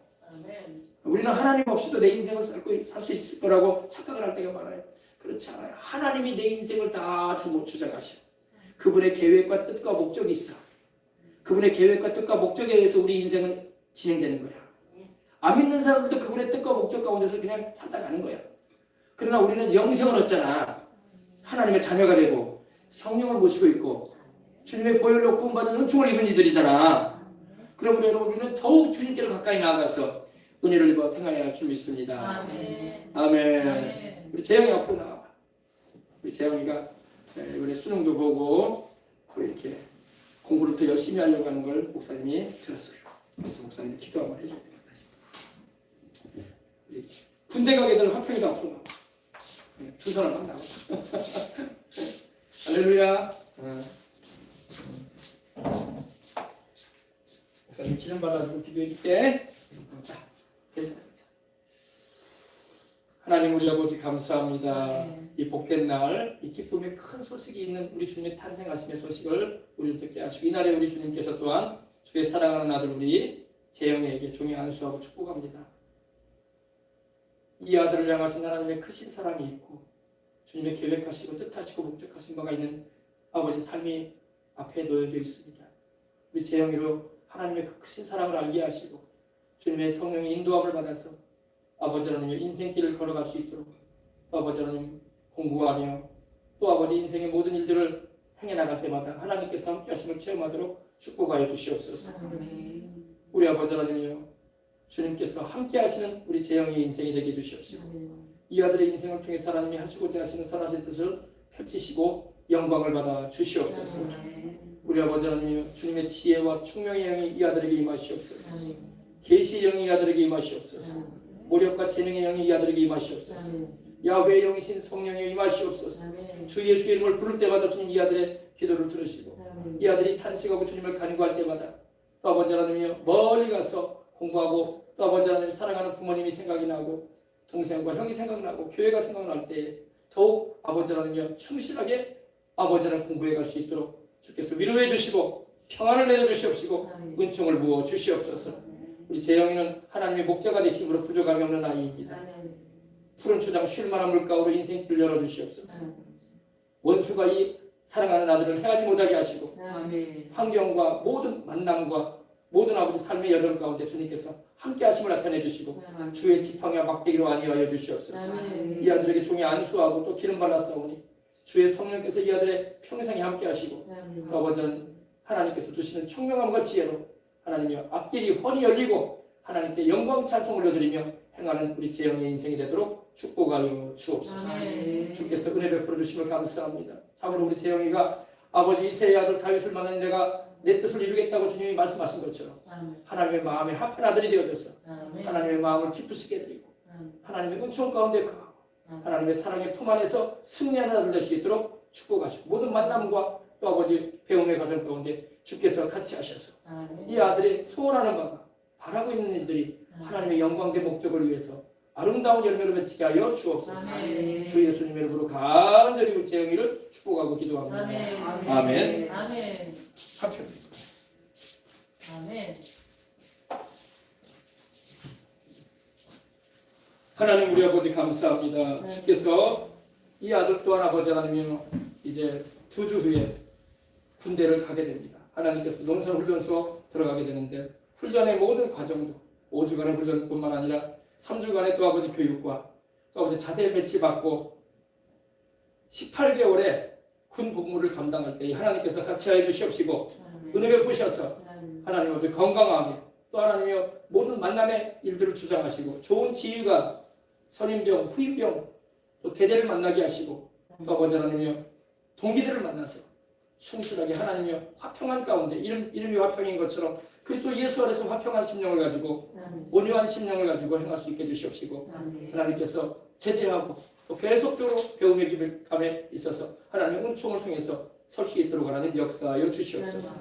우리는 하나님 없이도 내 인생을 살 수 있을 거라고 착각을 할 때가 많아요. 그렇지 않아요. 하나님이 내 인생을 다 주장하셔. 그분의 계획과 뜻과 목적이 있어. 그분의 계획과 뜻과 목적에 의해서 우리 인생은 진행되는 거야. 안 믿는 사람들도 그분의 뜻과 목적 가운데서 그냥 살다 가는 거야. 그러나 우리는 영생을 얻잖아. 하나님의 자녀가 되고 성령을 모시고 있고 주님의 보혈로 구원받은 은총을 입은 이들이잖아. 그러므로 여러분 우리는 더욱 주님께로 가까이 나아가서 은혜를 입어 생활해야 할 줄 믿습니다. 아멘. 우리 재영이 앞으로 나와봐. 우리 재영이가 이번에 수능도 보고 또 이렇게 공부를 더 열심히 하려고 하는 걸 목사님이 들었어요. 그래서 목사님이 기도 한번 해줘야 됩니다. 군대 가게 될 화평이도 앞으로 나와. 두 사람 막 나와. 할렐루야. 목사님 기름 발라주고 기도해줄게. 자, 계속하자. 하나님 우리 아버지 감사합니다. 이 복된 날, 이 기쁨의 큰 소식이 있는 우리 주님의 탄생하심의 소식을 우리를 듣게 하시고 이날에 우리 주님께서 또한 주의 사랑하는 아들 우리 재영이에게 종이 안수하고 축복합니다. 이 아들을 향하신 하나님의 크신 사랑이 있고 주님의 계획하시고 뜻하시고 목적하신 바가 있는 아버지 삶이 앞에 놓여져 있습니다. 우리 재영이로 하나님의 그 크신 사랑을 알게 하시고 주님의 성령의 인도함을 받아서 아버지 하나님의 인생길을 걸어갈 수 있도록 또 아버지 하나님 공부하며 또 아버지 인생의 모든 일들을 행해 나갈 때마다 하나님께서 함께 하심을 체험하도록 축복하여 주시옵소서. 우리 아버지 하나님이여 주님께서 함께 하시는 우리 재영이의 인생이 되게 해주시옵시고 이 아들의 인생을 통해 하나님이 하시고자 하시는 선하신 뜻을 펼치시고 영광을 받아 주시옵소서. 우리 아버지 하나님이여 주님의 지혜와 총명의 영이 이 아들에게 임하시옵소서. 계시의 영이 이 아들에게 임하시옵소서. 모력과 재능의 영이 이 아들에게 임하시옵소서. 야훼의 영이신 성령이 임하시옵소서. 주 예수의 이름을 부를 때마다 주님 이 아들의 기도를 들으시고 이 아들이 탄식하고 주님을 간구할 때마다 또 아버지 하나님이여 멀리 가서 공부하고 또 아버지 하나님 사랑하는 부모님이 생각이 나고 동생과 형이 생각나고 교회가 생각날 때 더욱 아버지 하나님이여 충실하게 아버지 하나님 공부해 갈 수 있도록 주께서 위로해 주시고 평안을 내려주시옵시고 은총을 부어 주시옵소서. 우리 재영이는 하나님의 목자가 되심으로 부족함이 없는 아이입니다. 푸른 초장 쉴만한 물가로 인생길을 열어주시옵소서. 원수가 이 사랑하는 아들을 해하지 못하게 하시고 환경과 모든 만남과 모든 아버지 삶의 여정 가운데 주님께서 함께 하심을 나타내 주시고 주의 지팡이와 막대기로 안위하여 주시옵소서. 이 아들에게 종이 안수하고 또 기름 발라싸우니 주의 성령께서 이 아들의 평생에 함께 하시고 또 아버지는 하나님께서 주시는 총명함과 지혜로 하나님이여 앞길이 훤히 열리고 하나님께 영광 찬송을 올려드리며 행하는 우리 재영의 인생이 되도록 축복하여 주옵소서. 주께서 은혜 베풀어 주심을 감사합니다. 참으로 우리 재영이가 아버지 이새의 아들 다윗을 만나는 내가 내 뜻을 이루겠다고 주님이 말씀하신 것처럼 하나님의 마음에 합한 아들이 되어져서 하나님의 마음을 기쁘시게 드리고 하나님의 은총 가운데 거하고 하나님의 사랑의 품 안에서 승리하는 아들 될 수 있도록 축복하시고 모든 만남과 또 아버지 배움의 과정 가운데 주께서 같이 하셔서 이 아들이 소원하는 바가 바라고 있는 일들이 하나님의 영광된 목적을 위해서 아름다운 열매를 맺히게 하여 주옵소서. 아멘. 주 예수님의 이름으로 간절히 우리 재영이를 축복하고 기도합니다. 아멘. 아멘. 아멘. 한편 아멘. 하나님 우리 아버지 감사합니다. 네. 주께서 이 아들 또한 아버지 하나님이요 이제 2주 후에 군대를 가게 됩니다. 하나님께서 농산훈련소 들어가게 되는데 훈련의 모든 과정도 5주간의 훈련뿐만 아니라 3주간의 또 아버지 교육과 또 아버지 자대 배치받고 18개월의 군 복무를 감당할 때 하나님께서 같이 하여 주시옵시고 은혜 베푸셔서 하나님 아버지 건강하게 또 하나님이여 모든 만남의 일들을 주장하시고 좋은 지휘관, 선임병, 후임병 또 대대를 만나게 하시고 또 아버지 하나님이여 동기들을 만나서 충실하게 하나님이여 화평한 가운데 이름이 화평인 것처럼 그리스도 예수 안에서 화평한 심령을 가지고 온유한 심령을 가지고 행할 수 있게 해주시옵시고 하나님께서 제대하고 또 계속적으로 배움의 기감에 있어서 하나님의 은총을 통해서 설 수 있도록 하나님 역사하여 주시옵소서.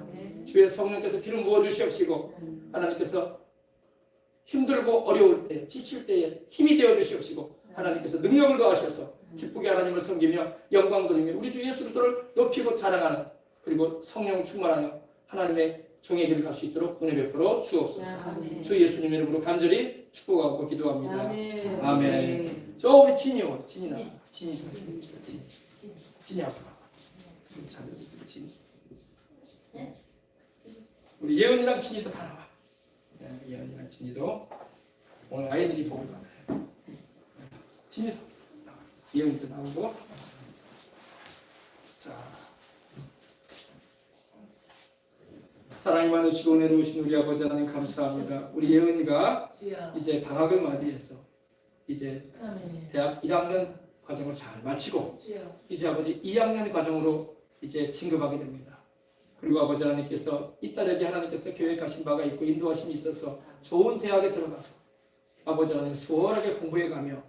주의 성령께서 기름 부어 주시옵시고 하나님께서 힘들고 어려울 때 지칠 때에 힘이 되어 주시옵시고 하나님께서 능력을 더하셔서 기쁘게 하나님을 섬기며 영광 돌리며 우리 주 예수 그리스도를 높이고 자랑하는 그리고 성령 충만하여 하나님의 종의 길을 갈 수 있도록 은혜 베풀어 주옵소서. 주 예수님 이름으로 간절히 축복하고 기도합니다. 아멘. 아멘. 저 우리 진이요. 진이 나와. 진이 앞으로. 진이. 우리 예은이랑 진이도 다 나와. 예은이랑 진이도 오늘 아이들이 복을 받아요. 진이도 나와. 예은이도 나오고. 자. 사랑이 많으시고 은혜로우신 우리 아버지 하나님 감사합니다. 우리 예은이가 이제 방학을 맞이해서 이제 대학 1학년 과정을 잘 마치고 이제 아버지 2학년 과정으로 이제 진급하게 됩니다. 그리고 아버지 하나님께서 이 딸에게 하나님께서 계획하신 바가 있고 인도하심이 있어서 좋은 대학에 들어가서 아버지 하나님 수월하게 공부해가며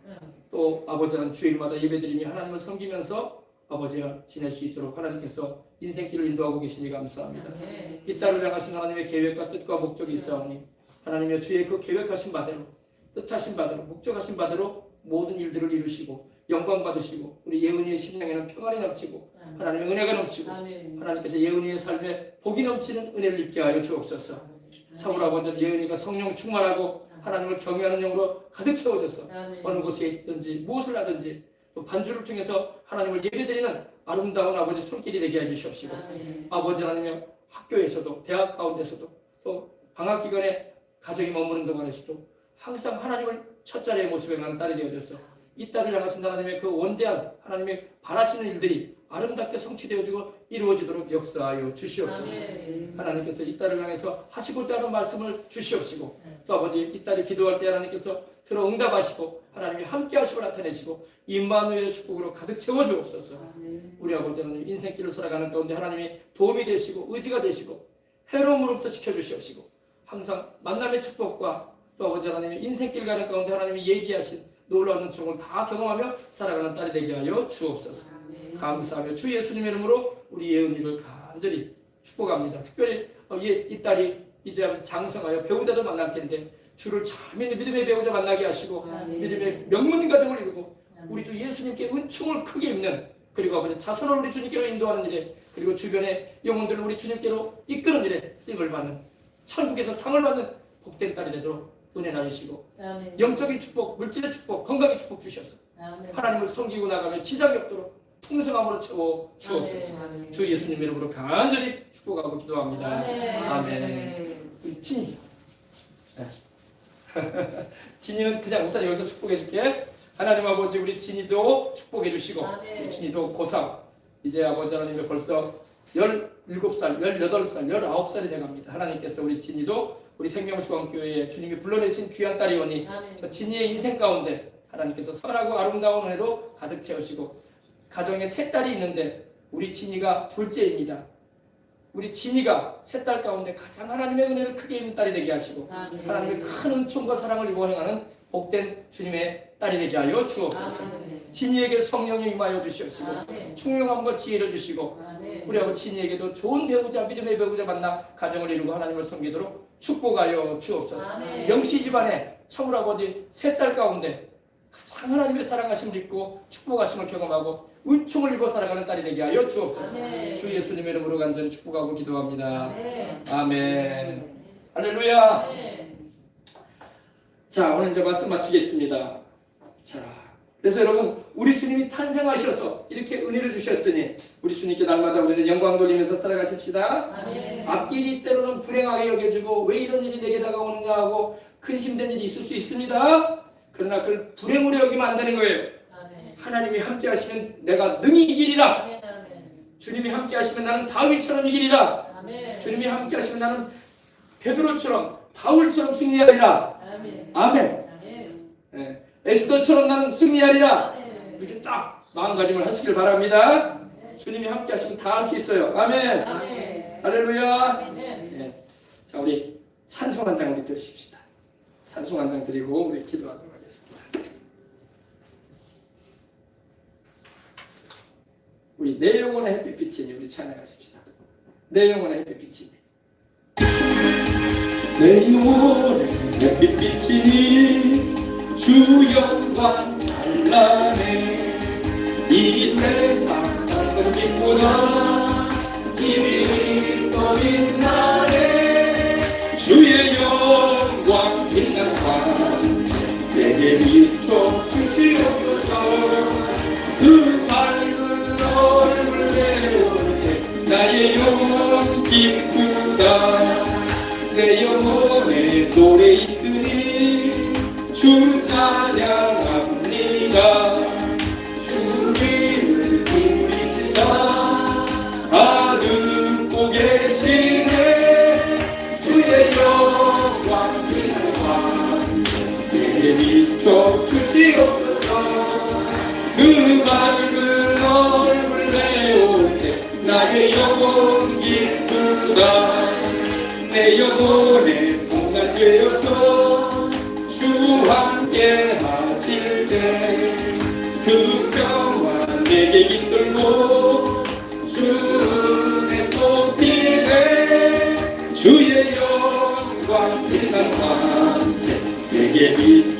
또 아버지 하나님 주일마다 예배드리며 하나님을 섬기면서 아버지와 지낼 수 있도록 하나님께서 인생길을 인도하고 계시니 감사합니다. 이 딸을 향하신 하나님의 계획과 뜻과 목적이 있사오니 하나님의 주의 그 계획하신 바대로 뜻하신 바대로 목적하신 바대로 모든 일들을 이루시고 영광 받으시고 우리 예은이의 심령에는 평안이 넘치고 하나님의 은혜가 넘치고 하나님께서 예은이의 삶에 복이 넘치는 은혜를 입게 하여 주옵소서. 참으로 아버지 예은이가 성령 충만하고 하나님을 경외하는 영으로 가득 채워져서 어느 곳에 있든지 무엇을 하든지 또 반주를 통해서 하나님을 예배드리는 아름다운 아버지 손길이 되게 해주시옵시고 아버지 하나님의 학교에서도 대학 가운데서도 또 방학 기간에 가정이 머무는 동안에서도 항상 하나님을 첫자리에 모시고 행하는 딸이 되어져서 이 딸을 향하신 하나님의 그 원대한 하나님의 바라시는 일들이 아름답게 성취되어지고 이루어지도록 역사하여 주시옵소서. 하나님께서 이 딸을 향해서 하시고자 하는 말씀을 주시옵시고 또 아버지 이 딸이 기도할 때 하나님께서 들어 응답하시고 하나님이 함께 하시고 나타내시고 임마누엘의 축복으로 가득 채워주옵소서. 우리 아버지 하나님 인생길을 살아가는 가운데 하나님이 도움이 되시고 의지가 되시고 해로움으로부터 지켜주시옵시고 항상 만남의 축복과 또 아버지 하나님의 인생길 가는 가운데 하나님이 얘기하신 놀라운 은총을 다 경험하며 살아가는 딸이 되게 하여 주옵소서. 감사하며 주 예수님의 이름으로 우리 예은이를 간절히 축복합니다. 특별히 이 딸이 이제 장성하여 배우자도 만날 텐데 주를 잘 믿는 믿음의 배우자 만나게 하시고 믿음의 명문 가정을 이루고 우리 주 예수님께 은총을 크게 입는 그리고 아버지 자손을 우리 주님께로 인도하는 일에 그리고 주변의 영혼들을 우리 주님께로 이끄는 일에 쓰임을 받는 천국에서 상을 받는 복된 딸이 되도록 은혜 나누시고 영적인 축복, 물질의 축복, 건강의 축복 주셔서 하나님을 섬기고 나가며 지장이 없도록 풍성함으로 채워 주옵소서. 주 예수님 이름으로 간절히 축복하고 기도합니다. 아멘. 진이. 진이는 그냥 우선 여기서 축복해 줄게. 하나님 아버지 우리 진이도 축복해 주시고 우리 진이도 고3 이제 아버지 하나님이 벌써 17살, 18살, 19살이 돼갑니다. 하나님께서 우리 진이도 우리 생명수강교회에 주님이 불러내신 귀한 딸이오니 저 진이의 인생 가운데 하나님께서 선하고 아름다운 은혜로 가득 채우시고 가정에 세 딸이 있는데 우리 진이가 둘째입니다. 우리 진이가 세 딸 가운데 가장 하나님의 은혜를 크게 입는 딸이 되게 하시고 하나님의 큰 은총과 사랑을 입어 행하는 복된 주님의 딸이 되게 하여 주옵소서. 진이에게 성령이 임하여 주시옵시고 총명함과 지혜를 주시고 우리 아버지 진이에게도 좋은 배우자 믿음의 배우자 만나 가정을 이루고 하나님을 섬기도록 축복하여 주옵소서. 아멘. 명씨 집안에 참으로 아버지 세 딸 가운데 가장 하나님의 사랑하심을 입고 축복하심을 경험하고 은총을 입어 살아가는 딸이 되게 하여 주옵소서. 아멘. 주 예수님의 이름으로 간절히 축복하고 기도합니다. 아멘. 아멘. 할렐루야. 아멘. 자, 오늘 이제 말씀 마치겠습니다. 자, 그래서 여러분, 우리 주님이 탄생하셔서 이렇게 은혜를 주셨으니 우리 주님께 날마다 우리는 영광 돌리면서 살아가십시다. 아멘. 앞길이 때로는 불행하게 여겨지고 왜 이런 일이 내게 다가오느냐 하고 근심된 일이 있을 수 있습니다. 그러나 그걸 불행으로 여기면 안 되는 거예요. 아멘. 하나님이 함께 하시면 내가 능히 이기리라. 아멘. 아멘. 주님이 함께 하시면 나는 다윗처럼 이기리라. 아멘. 주님이 함께 하시면 나는 베드로처럼 바울처럼 승리하리라. 아멘. 아멘. 아멘. 예. 에스더처럼 나는 승리하리라. 아멘. 이렇게 딱 마음가짐을 하시길 바랍니다. 주님이 함께 하시면 다 할 수 있어요. 아멘. 아멘. 할렐루야. 아멘. 예. 자, 우리 찬송 한 장 우리 드십시다. 찬송 한 장 드리고 우리 기도하도록 하겠습니다. 우리 내 영혼의 햇빛이니 우리 찬양하십시다. 내 영혼의 햇빛이니 내 영혼의 햇빛이니 주 영광 찬란해 이 세상 어떤 빛보다 이미 또 빛나네 주의 영광 빛난 밤 내게 비춰 주시옵소서 그 밝은 얼굴 내올 때 나의 영혼 기쁘다 내 영혼에 노래 있으니 주 찬양합니다 주님을 부르시사 아듣고 계시네 주의 영광 빛나는 밤 내게 비춰 주시옵소서 그 밝은 얼굴 내올 때 나의 영혼 기쁘다 내 영혼에 공간 되어서 주 함께 하실 때 그 평화 내게 깃들고 주 은혜 꽃피네 주의 영광 빛난 밤새 내게 빛